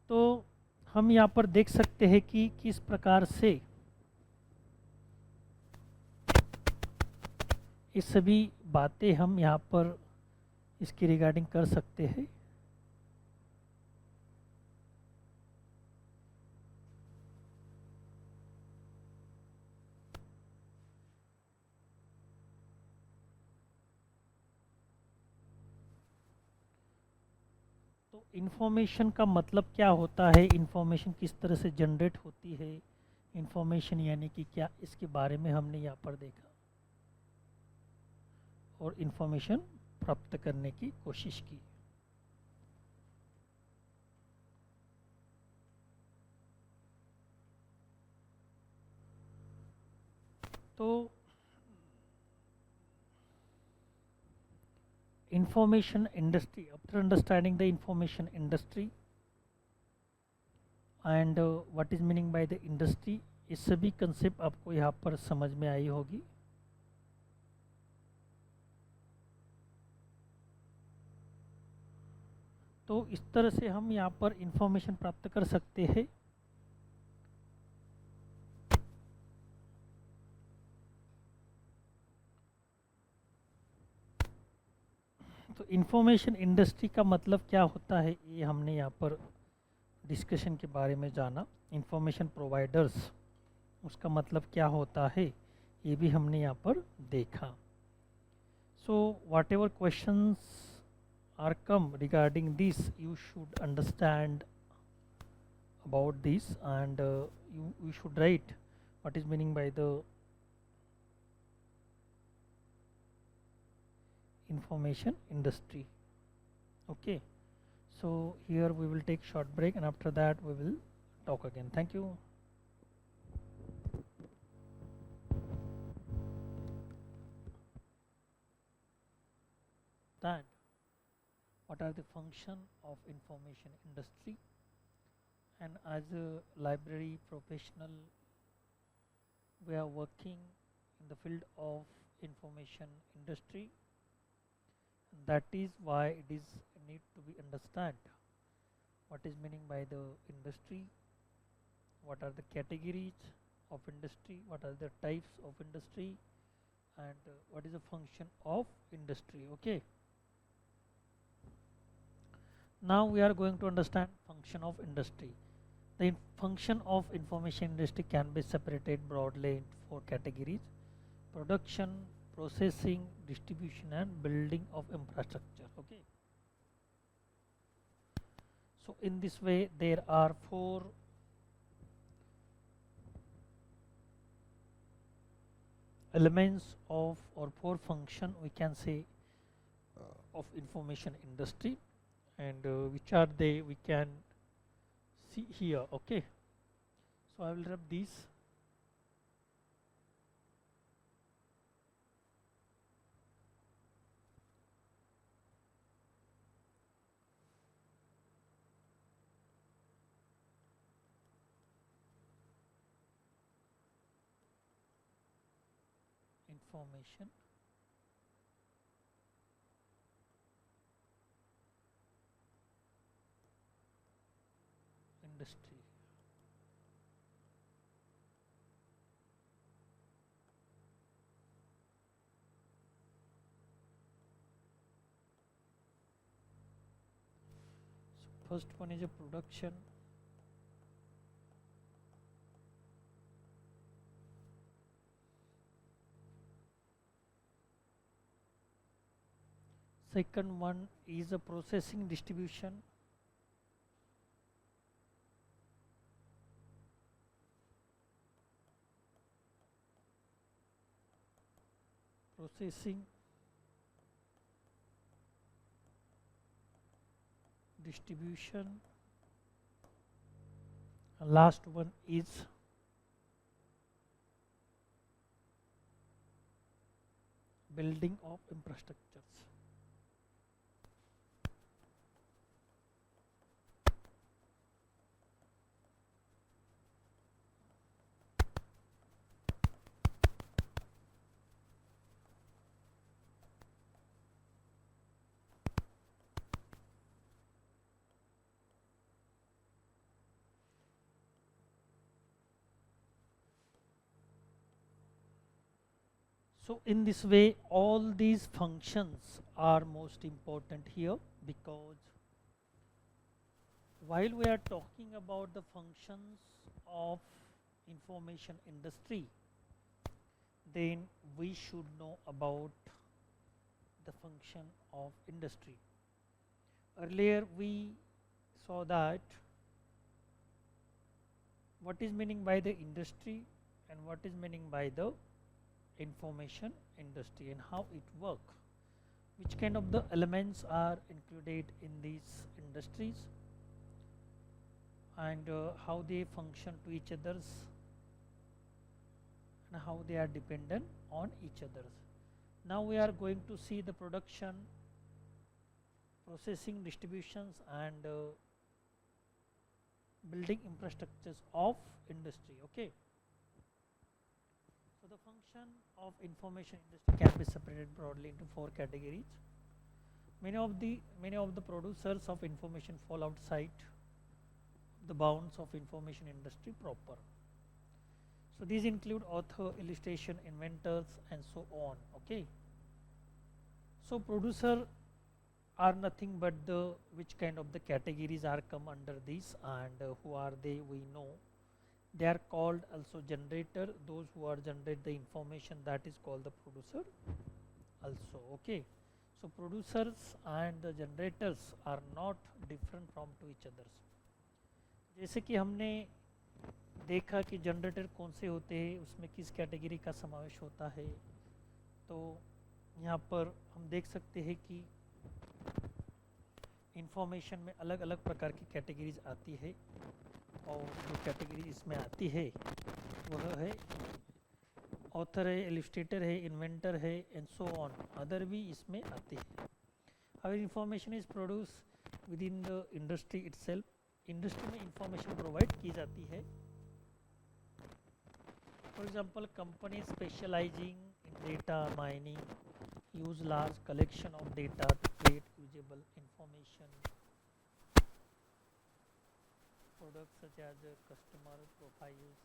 तो हम यहाँ पर देख सकते हैं कि किस प्रकार से ये सभी बातें हम यहाँ पर इसके रिगार्डिंग कर सकते हैं. तो इन्फॉर्मेशन का मतलब क्या होता है, इन्फॉर्मेशन किस तरह से जनरेट होती है, इन्फॉर्मेशन यानी कि क्या, इसके बारे में हमने यहाँ पर देखा और इन्फॉर्मेशन प्राप्त करने की कोशिश की. तो information industry, after understanding the information industry and what is meaning by the industry, ये सभी कंसेप्ट आपको यहाँ पर समझ में आई होगी. तो इस तरह से हम यहाँ पर इंफॉर्मेशन प्राप्त कर सकते हैं. तो इंफॉर्मेशन इंडस्ट्री का मतलब क्या होता है ये हमने यहाँ पर डिस्कशन के बारे में जाना. इंफॉर्मेशन प्रोवाइडर्स उसका मतलब क्या होता है ये भी हमने यहाँ पर देखा. So what ever questions are come regarding this, you should understand about this and you should write what is meaning by the information industry. Okay, so here we will take short break and after that we will talk again. Thank you. That what are the function of information industry, and as a library professional we are working in the field of information industry. That is why it is need to be understand what is meaning by the industry, what are the categories of industry, what are the types of industry, and what is the function of industry. Okay, now we are going to understand function of industry. The function of information industry can be separated broadly into four categories: production, processing, distribution and building of infrastructure. Okay, so in this way there are four elements of or four function we can say of information industry, and which are they we can see here. Okay, so I will rub these. Information industry. So first one is a production, second one is a processing distribution, processing distribution, and last one is building of infrastructures. So in this way all these functions are most important here, because while we are talking about the functions of information industry, then we should know about the function of industry. Earlier we saw that what is meaning by the industry and what is meaning by the information industry and how it work, which kind of the elements are included in these industries, and how they function to each others and how they are dependent on each others. Now we are going to see the production, processing, distributions and building infrastructures of industry. Okay, so the function of information industry can be separated broadly into four categories. Many of the producers of information fall outside the bounds of information industry proper. So these include author, illustration, inventors and so on. Okay, so producer are nothing but the which kind of the categories are come under this, and who are they we know. They are called also generator, those who are generate the information, that is called the producer also. Okay, so producers and the generators are not different from to each others. जैसे कि हमने देखा कि generator कौन से होते हैं, उसमें किस कैटेगरी का समावेश होता है, तो यहाँ पर हम देख सकते हैं कि इंफॉर्मेशन में अलग अलग प्रकार की कैटेगरीज आती है, और जो कैटेगरी इसमें आती है वह है ऑथर है, इलस्ट्रेटर है, इन्वेंटर है एंड सो ऑन, अदर भी इसमें आते हैं. How information is produce within the industry itself. Industry में इंफॉर्मेशन प्रोवाइड की जाती है. For example company specialising in data mining use large collection of data to create usable information. Products such as customer profiles,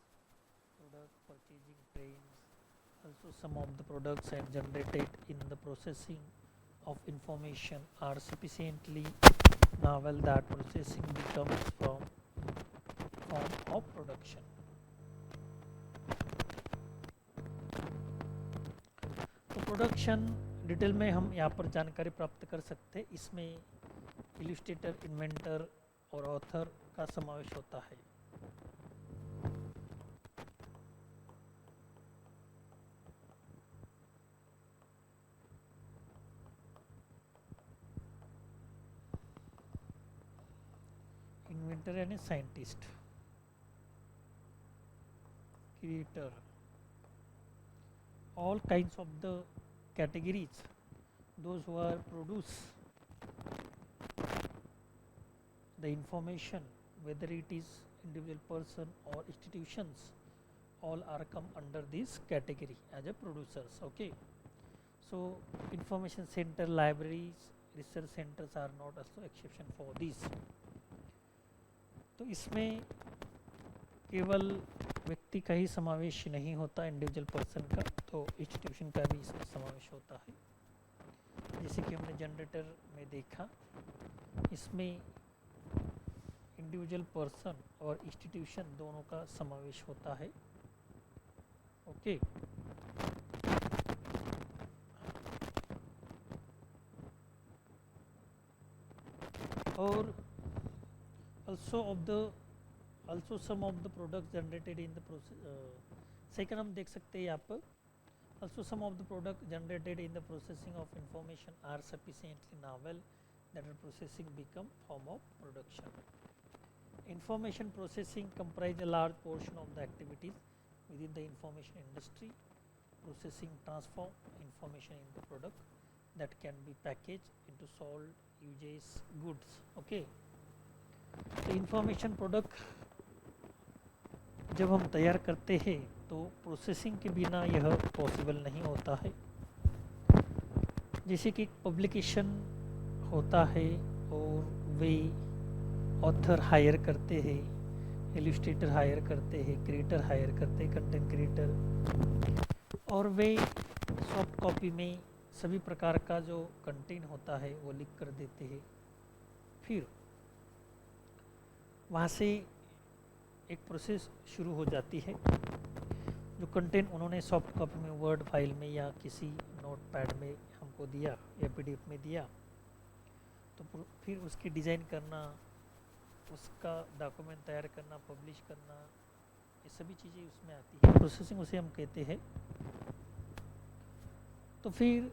product purchasing trends. Also, some of the products are generated in the processing of information are sufficiently novel that processing becomes from form of production. Production detail में हम यहाँ पर जानकारी प्राप्त कर सकते हैं। इसमें इलस्ट्रेटर, इन्वेंटर और ऑथर का समावेश होता है। इन्वेंटर यानी scientist, creator, all kinds of the categories, those who are produce the information, whether it is individual person or institutions, all are come under this category as a producers. Okay, so information center, libraries, research centers are not also exception for this. तो इसमें केवल व्यक्ति का ही समावेश नहीं होता, individual person का, तो इंस्टीट्यूशन का भी इसमें समावेश होता है। जैसे कि हमने जनरेटर में देखा, इसमें इंडिविजुअल पर्सन और इंस्टीट्यूशन दोनों का समावेश होता है। ओके, और also some of the products generated in the process, second हम देख सकते हैं यहाँ पर, also some of the product generated in the processing of information are sufficiently novel that the processing become form of production. Information processing comprise a large portion of the activities within the information industry. Processing transform information into product that can be packaged into sold uses goods. Okay, तो इंफॉर्मेशन product जब हम तैयार करते हैं तो processing के बिना यह पॉसिबल नहीं होता है। जैसे कि पब्लिकेशन होता है और वे ऑथर हायर करते हैं, इलस्ट्रेटर हायर करते हैं, क्रिएटर हायर करते हैं, कंटेंट क्रिएटर, और वे सॉफ्ट कॉपी में सभी प्रकार का जो कंटेंट होता है वो लिख कर देते हैं। फिर वहाँ से एक प्रोसेस शुरू हो जाती है। जो कंटेंट उन्होंने सॉफ्ट कॉपी में, वर्ड फाइल में या किसी नोटपैड में हमको दिया या पीडीएफ में दिया, तो फिर उसकी डिज़ाइन करना, उसका डॉक्यूमेंट तैयार करना, पब्लिश करना, ये सभी चीज़ें उसमें आती है। प्रोसेसिंग उसे हम कहते हैं। तो फिर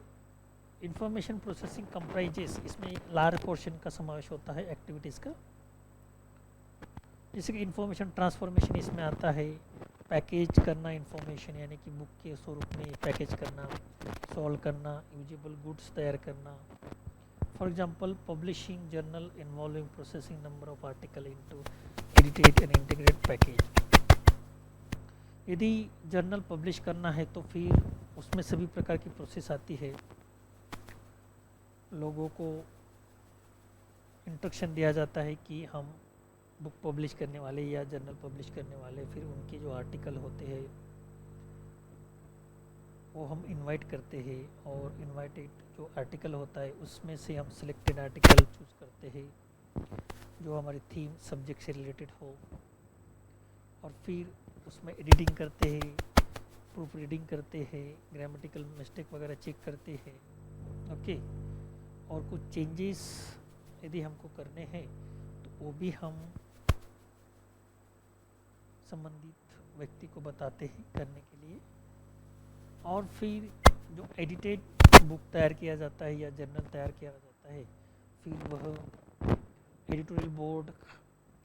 इंफॉर्मेशन प्रोसेसिंग कंप्राइजेस, इसमें लार्ज पोर्शन का समावेश होता है एक्टिविटीज़ का। जैसे कि इंफॉर्मेशन ट्रांसफॉर्मेशन इसमें आता है, पैकेज करना इंफॉर्मेशन, यानी कि बुक के स्वरूप में पैकेज करना, सॉल्व करना, यूजेबल गुड्स तैयार करना। For example publishing journal involving processing number of article into edited and integrated package. यदि जर्नल पब्लिश करना है तो फिर उसमें सभी प्रकार की प्रोसेस आती है। लोगों को इंस्ट्रक्शन दिया जाता है कि हम बुक पब्लिश करने वाले या जर्नल पब्लिश करने वाले, फिर उनके जो आर्टिकल होते हैं वो हम इनवाइट करते हैं, और इनवाइटेड जो आर्टिकल होता है उसमें से हम सिलेक्टेड आर्टिकल चूज़ करते हैं जो हमारी थीम सब्जेक्ट से रिलेटेड हो, और फिर उसमें एडिटिंग करते हैं, प्रूफ रीडिंग करते हैं, ग्रामेटिकल मिस्टेक वगैरह चेक करते हैं। ओके, और कुछ चेंजेस यदि हमको करने हैं तो वो भी हम संबंधित व्यक्ति को बताते हैं करने के लिए। और फिर जो एडिटेड बुक तैयार किया जाता है या जर्नल तैयार किया जाता है, फिर वह एडिटोरियल बोर्ड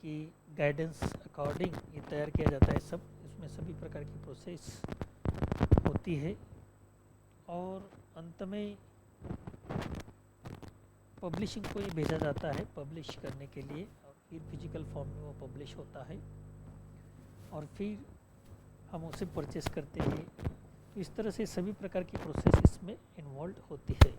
की गाइडेंस अकॉर्डिंग ये तैयार किया जाता है। सब इसमें सभी प्रकार की प्रोसेस होती है, और अंत में पब्लिशिंग को ये भेजा जाता है पब्लिश करने के लिए, और फिर फिजिकल फॉर्म में वो पब्लिश होता है, और फिर हम उसे परचेस करते हैं। तो इस तरह से सभी प्रकार की प्रोसेस इसमें इन्वॉल्व होती है।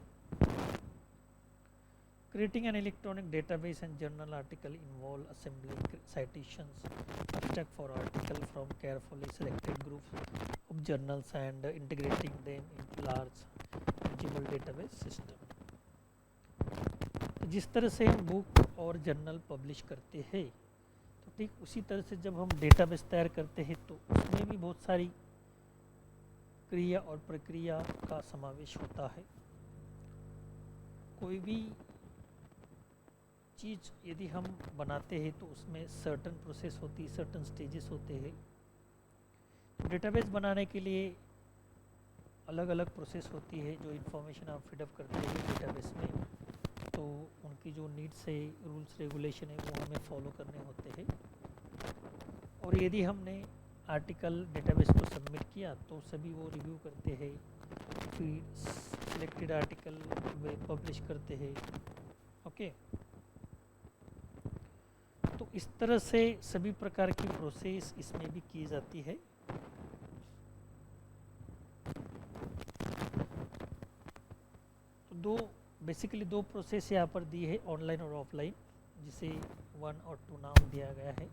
Creating an electronic database and journal article involve assembling citations abstract for article from carefully selected groups of journals and integrating them into large fungible database system। तो जिस तरह से हम बुक और जर्नल पब्लिश करते हैं, तो ठीक उसी तरह से जब हम डेटाबेस तैयार करते हैं तो उसमें भी बहुत सारी क्रिया और प्रक्रिया का समावेश होता है। कोई भी चीज़ यदि हम बनाते हैं तो उसमें सर्टन प्रोसेस होती है, सर्टन स्टेजेस होते हैं। डेटाबेस बनाने के लिए अलग अलग प्रोसेस होती है। जो इन्फॉर्मेशन आप फिडअप करते हैं डेटाबेस में, तो उनकी जो नीड्स है, रूल्स रेगुलेशन है, वो हमें फॉलो करने होते हैं। और यदि हमने आर्टिकल डेटाबेस को सबमिट किया तो सभी वो रिव्यू करते हैं, फिर सिलेक्टेड आर्टिकल वे पब्लिश करते हैं। ओके, तो इस तरह से सभी प्रकार की प्रोसेस इसमें भी की जाती है। तो बेसिकली दो प्रोसेस यहाँ पर दी है, ऑनलाइन और ऑफलाइन, जिसे 1 और 2 नाम दिया गया है,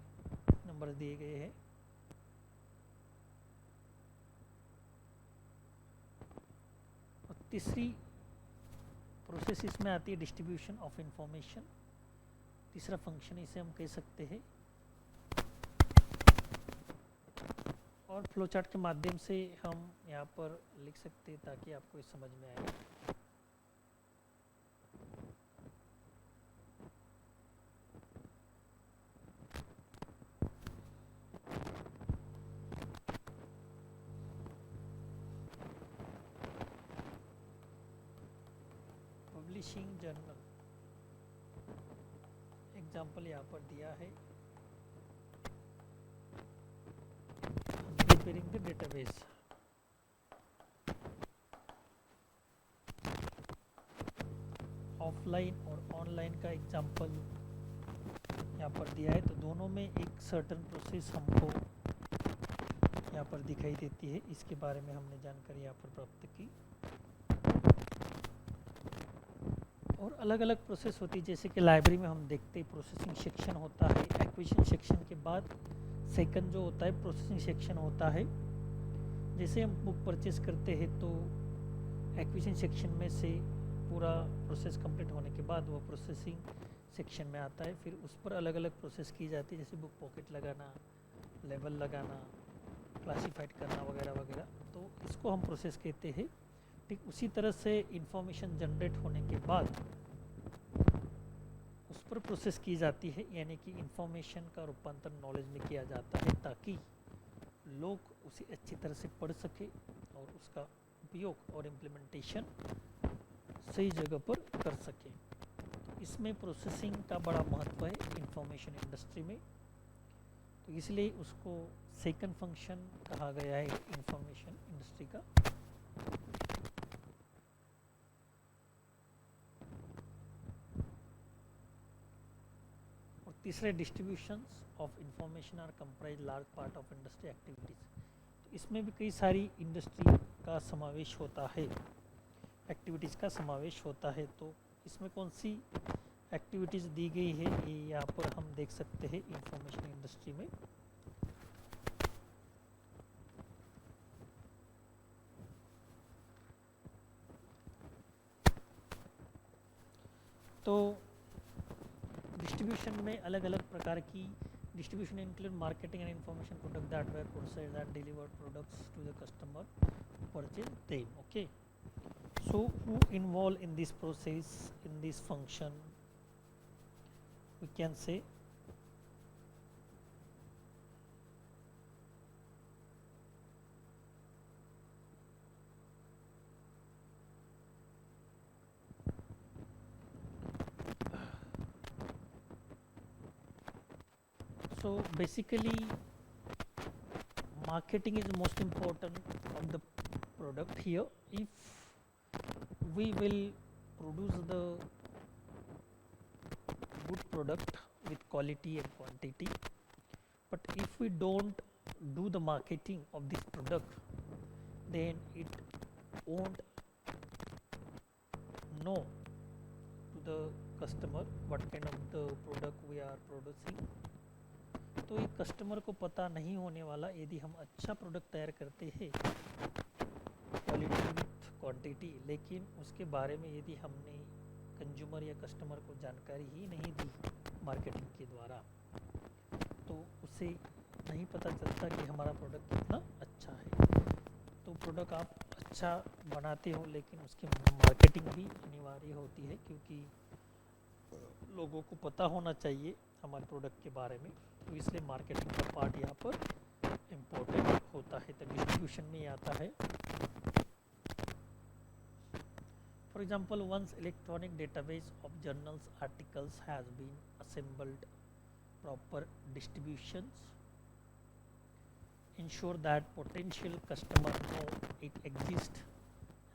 नंबर दिए गए हैं। और तीसरी प्रोसेस इसमें आती है डिस्ट्रीब्यूशन ऑफ इंफॉर्मेशन। तीसरा फंक्शन इसे हम कह सकते हैं। और फ्लो चार्ट के माध्यम से हम यहाँ पर लिख सकते हैं ताकि आपको ये समझ में आए। पब्लिशिंग जर्नल एग्जाम्पल यहाँ पर दिया है। प्रिपेयरिंग द डेटाबेस, ऑफलाइन और ऑनलाइन का एग्जाम्पल यहाँ पर दिया है। तो दोनों में एक सर्टन प्रोसेस हमको यहाँ पर दिखाई देती है। इसके बारे में हमने जानकारी यहाँ पर प्राप्त की। और अलग अलग प्रोसेस होती है, जैसे कि लाइब्रेरी में हम देखते हैं प्रोसेसिंग सेक्शन होता है। एक्विजिशन सेक्शन के बाद सेकंड जो होता है प्रोसेसिंग सेक्शन होता है। जैसे हम बुक परचेज करते हैं तो एक्विजिशन सेक्शन में से पूरा प्रोसेस कंप्लीट होने के बाद वो प्रोसेसिंग सेक्शन में आता है। फिर उस पर अलग अलग प्रोसेस की जाती है, जैसे बुक पॉकेट लगाना, लेबल लगाना, क्लासीफाइड करना वगैरह वगैरह। तो इसको हम प्रोसेस कहते हैं। ठीक उसी तरह से इंफॉर्मेशन जनरेट होने के बाद उस पर प्रोसेस की जाती है, यानी कि इंफॉर्मेशन का रूपांतर नॉलेज में किया जाता है, ताकि लोग उसे अच्छी तरह से पढ़ सके और उसका उपयोग और इम्प्लीमेंटेशन सही जगह पर कर सके। इसमें प्रोसेसिंग का बड़ा महत्व है इंफॉर्मेशन इंडस्ट्री में, तो इसलिए उसको सेकंड फंक्शन कहा गया है इंफॉर्मेशन इंडस्ट्री का। और तीसरे distributions of information are comprise large part of industry activities. तो इसमें भी कई सारी इंडस्ट्री का समावेश होता है, एक्टिविटीज़ का समावेश होता है। तो इसमें कौन सी एक्टिविटीज़ दी गई है ये यहाँ पर हम देख सकते हैं इंफॉर्मेशन इंडस्ट्री में। तो डिस्ट्रीब्यूशन में अलग अलग प्रकार की distribution include marketing and information product that way processed that delivered products to the customer purchase them. Okay, so who involved in this process, in this function, we can say so basically marketing is most important of the product here. If we will produce the good product with quality and quantity, but if we don't do the marketing of this product, then it won't know to the customer what kind of the product we are producing. तो ये customer को पता नहीं होने वाला यदि हम अच्छा प्रोडक्ट तैयार करते हैं क्वालिटी विथ क्वांटिटी, लेकिन उसके बारे में यदि हमने कंज्यूमर या कस्टमर को जानकारी ही नहीं दी मार्केटिंग के द्वारा, तो उसे नहीं पता चलता कि हमारा प्रोडक्ट कितना अच्छा है। तो प्रोडक्ट आप अच्छा बनाते हो, लेकिन उसकी मार्केटिंग भी अनिवार्य होती है, क्योंकि लोगों को पता होना चाहिए हमारे प्रोडक्ट के बारे में। तो इसलिए मार्केटिंग का पार्ट यहाँ पर इम्पोर्टेंट होता है। तो डिस्ट्रीब्यूशन में आता है, for example, once electronic database of journals articles has been assembled, proper distributions ensure that potential customer know it exists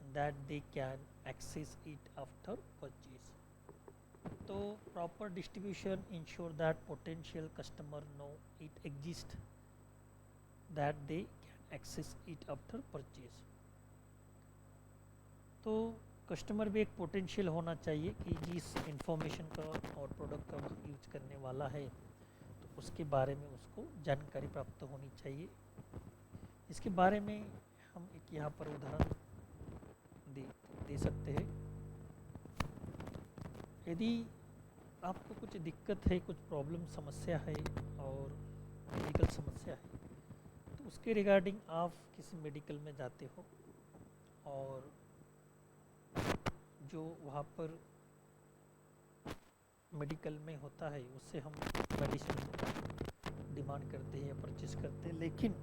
and that they can access it after purchase. तो proper distribution ensure that potential customer know it exists that they can access it after purchase. तो customer भी एक potential होना चाहिए कि जिस information का और प्रोडक्ट का यूज करने वाला है, तो उसके बारे में उसको जानकारी प्राप्त होनी चाहिए। इसके बारे में हम एक यहाँ पर उदाहरण दे सकते हैं। यदि आपको कुछ दिक्कत है, कुछ प्रॉब्लम समस्या है और मेडिकल समस्या है, तो उसके रिगार्डिंग आप किसी मेडिकल में जाते हो और जो वहाँ पर मेडिकल में होता है उससे हम मेडिसिन डिमांड करते हैं या परचेस करते हैं, लेकिन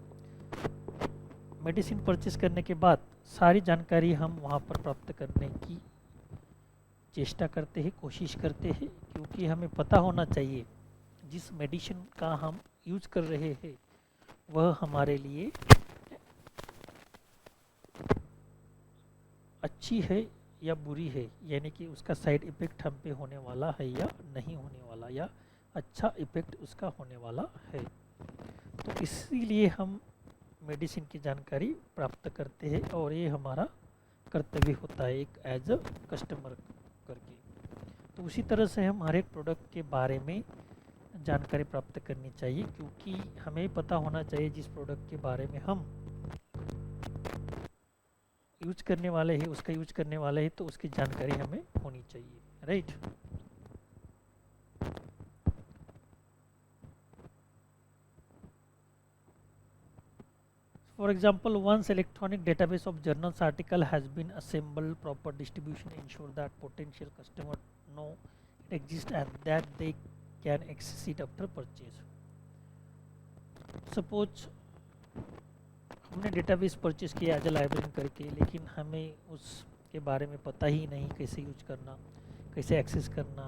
मेडिसिन परचेस करने के बाद सारी जानकारी हम वहाँ पर प्राप्त करने की चेष्टा करते हैं, कोशिश करते हैं, क्योंकि हमें पता होना चाहिए जिस मेडिसिन का हम यूज कर रहे हैं वह हमारे लिए अच्छी है या बुरी है, यानी कि उसका साइड इफ़ेक्ट हम पे होने वाला है या नहीं होने वाला, या अच्छा इफ़ेक्ट उसका होने वाला है। तो इसीलिए हम मेडिसिन की जानकारी प्राप्त करते हैं और ये हमारा कर्तव्य होता है एक एज अ कस्टमर करके। तो उसी तरह से हम हर एक प्रोडक्ट के बारे में जानकारी प्राप्त करनी चाहिए, क्योंकि हमें पता होना चाहिए जिस प्रोडक्ट के बारे में हम यूज करने वाले हैं, उसका यूज करने वाले हैं, तो उसकी जानकारी हमें होनी चाहिए, right. For example, once electronic database of journals article has been assembled, proper distribution ensure that potential customer know it exists and that they can access it after purchase. Suppose हमने डेटाबेस परचेस किया as a library करके, लेकिन हमें उसके बारे में पता ही नहीं कैसे यूज करना, कैसे एक्सेस करना,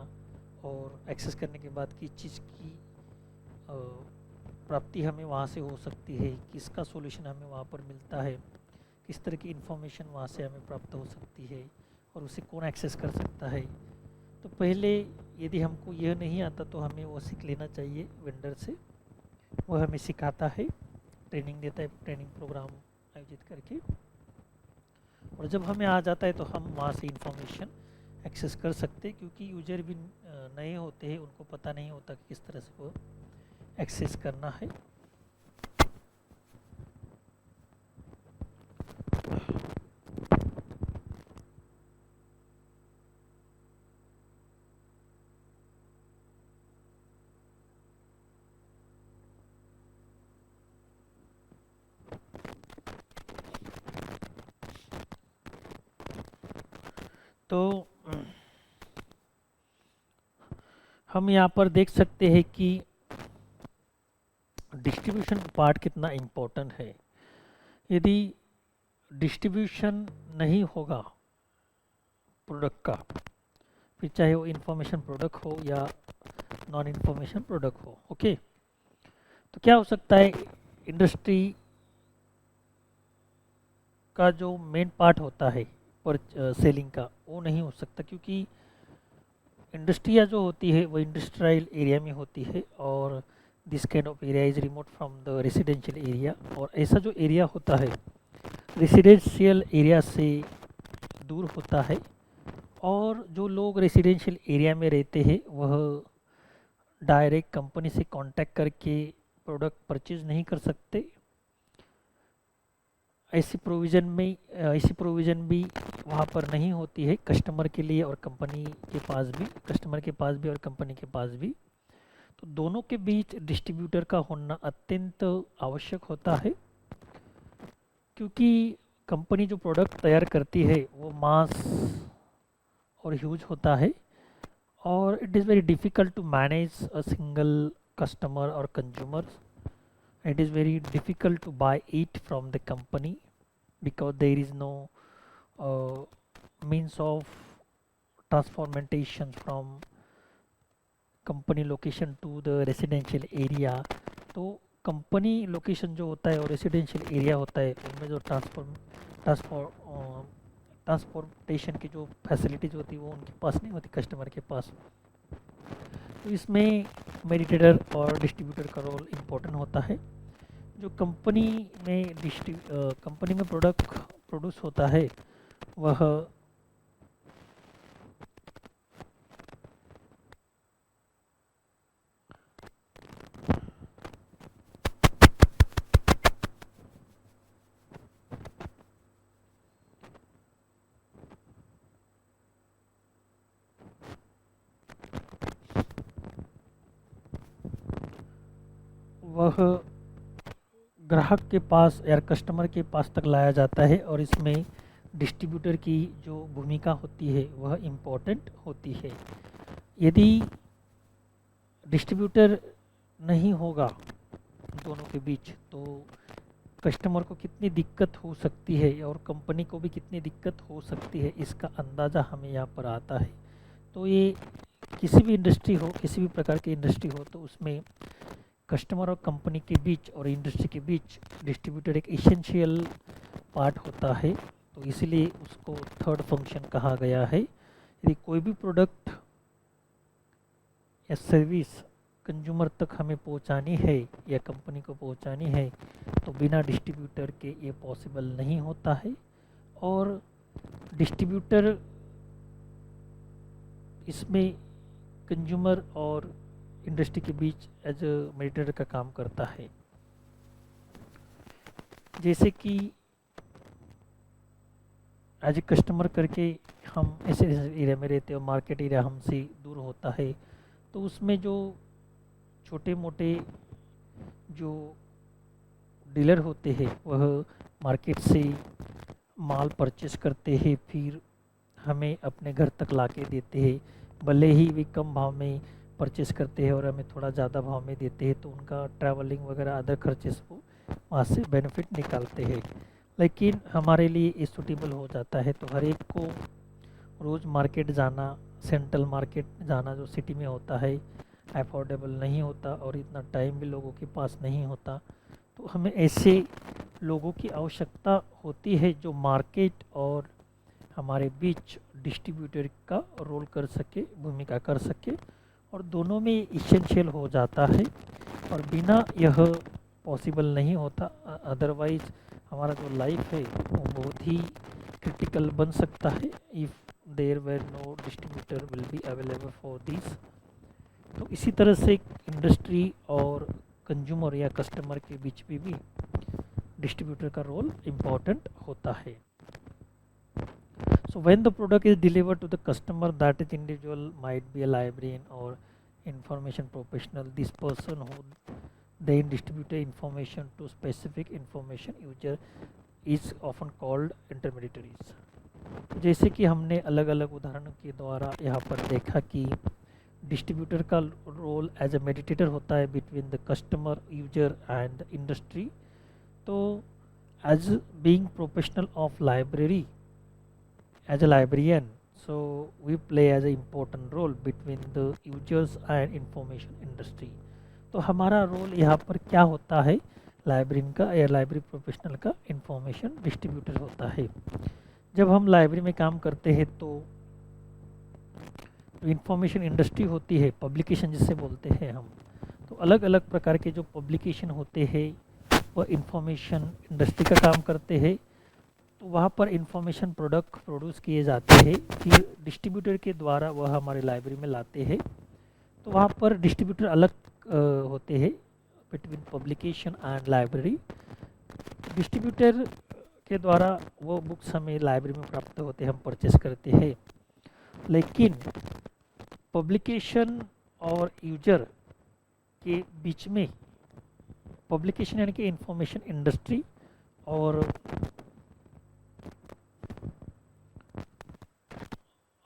और एक्सेस करने के बाद किस चीज़ की प्राप्ति हमें वहाँ से हो सकती है, किसका सॉल्यूशन हमें वहाँ पर मिलता है, किस तरह की इन्फॉर्मेशन वहाँ से हमें प्राप्त हो सकती है और उसे कौन एक्सेस कर सकता है। तो पहले यदि हमको यह नहीं आता तो हमें वो सीख लेना चाहिए वेंडर से, वह हमें सिखाता है, ट्रेनिंग देता है, ट्रेनिंग प्रोग्राम आयोजित करके, और जब हमें आ जाता है तो हम वहाँ से इंफॉर्मेशन एक्सेस कर सकते हैं, क्योंकि यूजर भी नए होते हैं, उनको पता नहीं होता कि किस तरह से वो एक्सेस करना है। तो हम यहाँ पर देख सकते हैं कि डिस्ट्रीब्यूशन पार्ट कितना इम्पोर्टेंट है। यदि डिस्ट्रीब्यूशन नहीं होगा प्रोडक्ट का, फिर चाहे वो इंफॉर्मेशन प्रोडक्ट हो या नॉन इंफॉर्मेशन प्रोडक्ट हो, ओके, तो क्या हो सकता है, इंडस्ट्री का जो मेन पार्ट होता है पर सेलिंग का, वो नहीं हो सकता, क्योंकि इंडस्ट्रिया जो होती है वो इंडस्ट्रियल एरिया में होती है और this kind of area is remote from the residential area, और ऐसा जो एरिया होता है रेसिडेंशियल एरिया से दूर होता है, और जो लोग रेसिडेंशियल एरिया में रहते हैं वह डायरेक्ट कंपनी से कांटेक्ट करके प्रोडक्ट परचेज नहीं कर सकते। ऐसी प्रोविज़न भी वहाँ पर नहीं होती है कस्टमर के लिए और कंपनी के पास भी, कस्टमर के पास भी और कंपनी के पास भी। तो दोनों के बीच डिस्ट्रीब्यूटर का होना अत्यंत आवश्यक होता है, क्योंकि कंपनी जो प्रोडक्ट तैयार करती है वो मास और ह्यूज होता है, और it is very difficult to manage a single customer और consumer. It is very difficult to buy it from the company because there is no uh, means of transformation from company location to the residential area. तो company location जो होता है और residential area होता है उनमें जो ट्रांसपोर्टेशन की जो फैसिलिटीज होती है वो उनके पास नहीं होती, कस्टमर के पास. तो इसमें मेडिटेटर और डिस्ट्रीब्यूटर का रोल इम्पोर्टेंट होता है. जो कंपनी में प्रोडक्ट प्रोड्यूस होता है वह ग्राहक के पास या कस्टमर के पास तक लाया जाता है, और इसमें डिस्ट्रीब्यूटर की जो भूमिका होती है वह इम्पोर्टेंट होती है. यदि डिस्ट्रीब्यूटर नहीं होगा दोनों के बीच तो कस्टमर को कितनी दिक्कत हो सकती है और कंपनी को भी कितनी दिक्कत हो सकती है, इसका अंदाज़ा हमें यहाँ पर आता है. तो ये किसी भी इंडस्ट्री हो, किसी भी प्रकार की इंडस्ट्री हो, तो उसमें कस्टमर और कंपनी के बीच और इंडस्ट्री के बीच डिस्ट्रीब्यूटर एक एसेंशियल पार्ट होता है. तो इसलिए उसको थर्ड फंक्शन कहा गया है. यदि कोई भी प्रोडक्ट या सर्विस कंज्यूमर तक हमें पहुंचानी है या कंपनी को पहुंचानी है तो बिना डिस्ट्रीब्यूटर के ये पॉसिबल नहीं होता है. और डिस्ट्रीब्यूटर इसमें कंज्यूमर और इंडस्ट्री के बीच एज अ मीडिएटर का काम करता है. जैसे कि एज ए कस्टमर करके हम ऐसे एरिया में रहते हैं और मार्केट एरिया हमसे दूर होता है, तो उसमें जो छोटे मोटे जो डीलर होते हैं वह मार्केट से माल परचेस करते हैं, फिर हमें अपने घर तक ला के देते हैं. भले ही वे कम भाव में परचेस करते हैं और हमें थोड़ा ज़्यादा भाव में देते हैं, तो उनका ट्रैवलिंग वगैरह अदर खर्चेस वो वहाँ से बेनिफिट निकालते हैं. लेकिन हमारे लिए ये सूटेबल हो जाता है. तो हर एक को रोज़ मार्केट जाना, सेंट्रल मार्केट जाना जो सिटी में होता है, अफोर्डेबल नहीं होता और इतना टाइम भी लोगों के पास नहीं होता. तो हमें ऐसे लोगों की आवश्यकता होती है जो मार्केट और हमारे बीच डिस्ट्रीब्यूटर का रोल कर सके, भूमिका कर सके, और दोनों में इसेंशियल हो जाता है. और बिना यह पॉसिबल नहीं होता. अदरवाइज हमारा जो लाइफ है वो बहुत ही क्रिटिकल बन सकता है if there were no distributor will be available for this. तो इसी तरह से इंडस्ट्री और कंज्यूमर या कस्टमर के बीच में भी डिस्ट्रीब्यूटर का रोल इम्पोर्टेंट होता है. So when the product is delivered to the customer, that is individual might be a librarian or information professional. This person who then distribute information to specific information user is often called intermediaries. तो जैसे कि हमने अलग अलग उदाहरणों के द्वारा यहाँ पर देखा कि डिस्ट्रीब्यूटर का रोल एज ए मेडिटेटर होता है between the customer, user and industry. तो as being professional of library, as a librarian, so we play as an important role between the users and information industry. तो हमारा role यहाँ पर क्या होता है लाइब्रेरियन का या लाइब्रेरी प्रोफेशनल का? इंफॉर्मेशन डिस्ट्रीब्यूटर होता है. जब हम लाइब्रेरी में काम करते हैं तो इंफॉर्मेशन इंडस्ट्री होती है, पब्लिकेशन जिसे बोलते हैं हम, तो अलग अलग प्रकार के जो पब्लिकेशन होते हैं वह इंफॉर्मेशन इंडस्ट्री का काम करते हैं. तो वहाँ पर इंफॉर्मेशन प्रोडक्ट प्रोड्यूस किए जाते हैं, फिर डिस्ट्रीब्यूटर के द्वारा वह हमारे लाइब्रेरी में लाते हैं. तो वहाँ पर डिस्ट्रीब्यूटर अलग होते हैं between publication and library. Distributor के द्वारा वो बुक्स हमें लाइब्रेरी में प्राप्त होते हैं, हम परचेस करते हैं. लेकिन पब्लिकेशन और यूजर के बीच में, पब्लिकेशन यानी कि इंफॉर्मेशन इंडस्ट्री और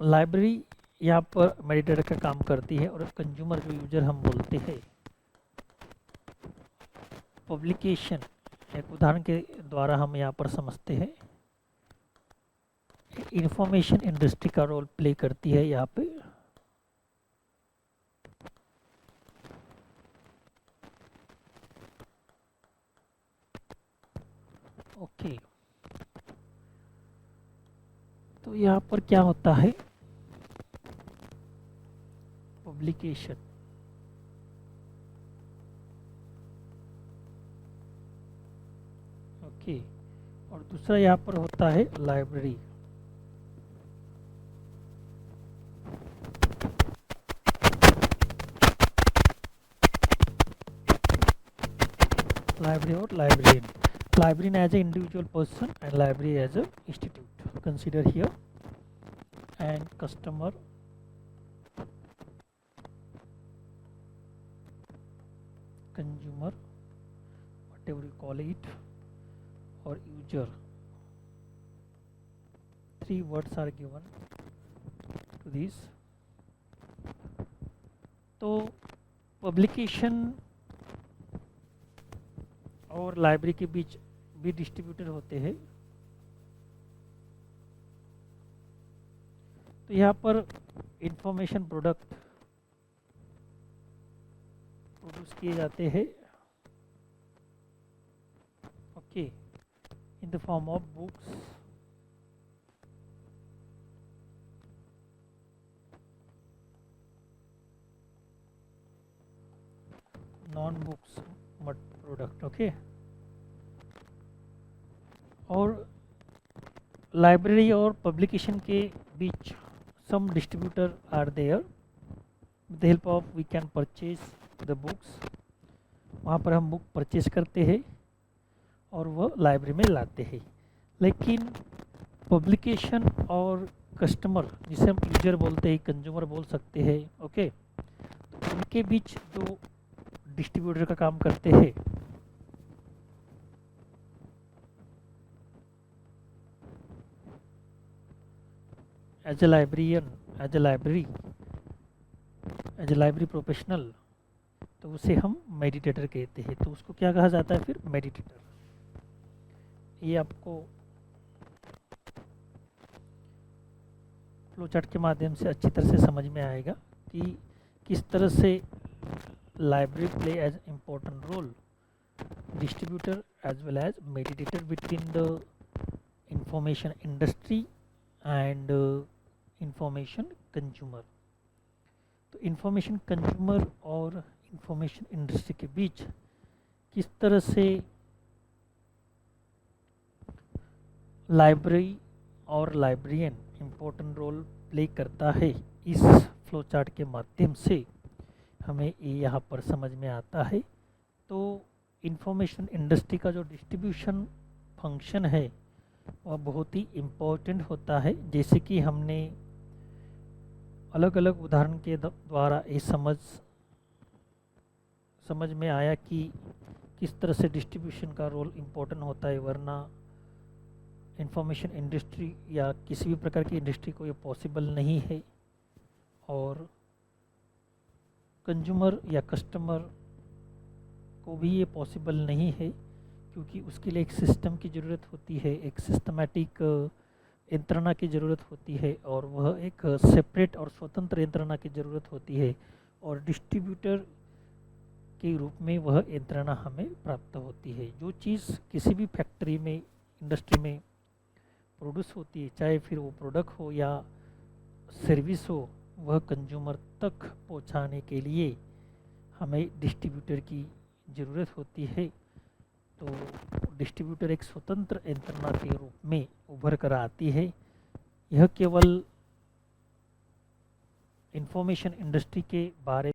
लाइब्रेरी यहाँ पर मेडिटेटर का काम करती है और कंज्यूमर जो यूजर हम बोलते हैं। पब्लिकेशन एक उदाहरण के द्वारा हम यहाँ पर समझते हैं। इंफॉर्मेशन इंडस्ट्री का रोल प्ले करती है यहाँ पे। ओके, तो यहाँ पर क्या होता है, पब्लिकेशन ओके, और दूसरा यहाँ पर होता है library. Library or librarian. Librarian as an individual person and library as a institute. Consider here. And customer, consumer, whatever you call it, or user. 3 words are given to this. तो publication और library के बीच भी distributor होते हैं। तो यहाँ पर information product produce किए जाते हैं, okay, in the form of books, non books product, okay. और लाइब्रेरी और पब्लिकेशन के बीच some distributor are there, with the help of we can purchase the books. वहाँ पर हम बुक परचेज करते हैं और वह लाइब्रेरी में लाते हैं। लेकिन पब्लिकेशन और कस्टमर, जिसे हम यूजर बोलते हैं, कंज्यूमर बोल सकते हैं, ओके, तो उनके बीच जो डिस्ट्रीब्यूटर का काम करते हैं, as a librarian, as a library professional, तो उसे हम मेडिटेटर कहते हैं। तो उसको क्या कहा जाता है फिर, मेडिटेटर। ये आपको फ्लो चार्ट के माध्यम से अच्छी तरह से समझ में आएगा कि किस तरह से library play as important role, distributor as well as mediator between the information industry and information consumer। तो information consumer और information industry के बीच किस तरह से लाइब्रेरी और लाइब्रेरियन इम्पोर्टेंट रोल प्ले करता है, इस फ्लो चार्ट के माध्यम से हमें ये यहाँ पर समझ में आता है। तो इंफॉर्मेशन इंडस्ट्री का जो डिस्ट्रीब्यूशन फंक्शन है वह बहुत ही इम्पोर्टेंट होता है। जैसे कि हमने अलग अलग उदाहरण के द्वारा ये समझ में आया कि किस तरह से डिस्ट्रीब्यूशन का रोल इम्पोर्टेंट होता है, वरना इंफॉर्मेशन इंडस्ट्री या किसी भी प्रकार की इंडस्ट्री को ये पॉसिबल नहीं है। और कंज्यूमर या कस्टमर को भी ये पॉसिबल नहीं है, क्योंकि उसके लिए एक सिस्टम की ज़रूरत होती है, एक सिस्टमैटिक यंत्रणा की ज़रूरत होती है, और वह एक सेपरेट और स्वतंत्र यंत्रणा की ज़रूरत होती है। और डिस्ट्रीब्यूटर के रूप में वह यंत्रणा हमें प्राप्त होती है। जो चीज़ किसी भी फैक्ट्री में, इंडस्ट्री में प्रोड्यूस होती है, चाहे फिर वो प्रोडक्ट हो या सर्विस हो, वह कंज्यूमर तक पहुंचाने के लिए हमें डिस्ट्रीब्यूटर की ज़रूरत होती है। तो डिस्ट्रीब्यूटर एक स्वतंत्र यंत्रणा के रूप में उभर कर आती है। यह केवल इंफॉर्मेशन इंडस्ट्री के बारे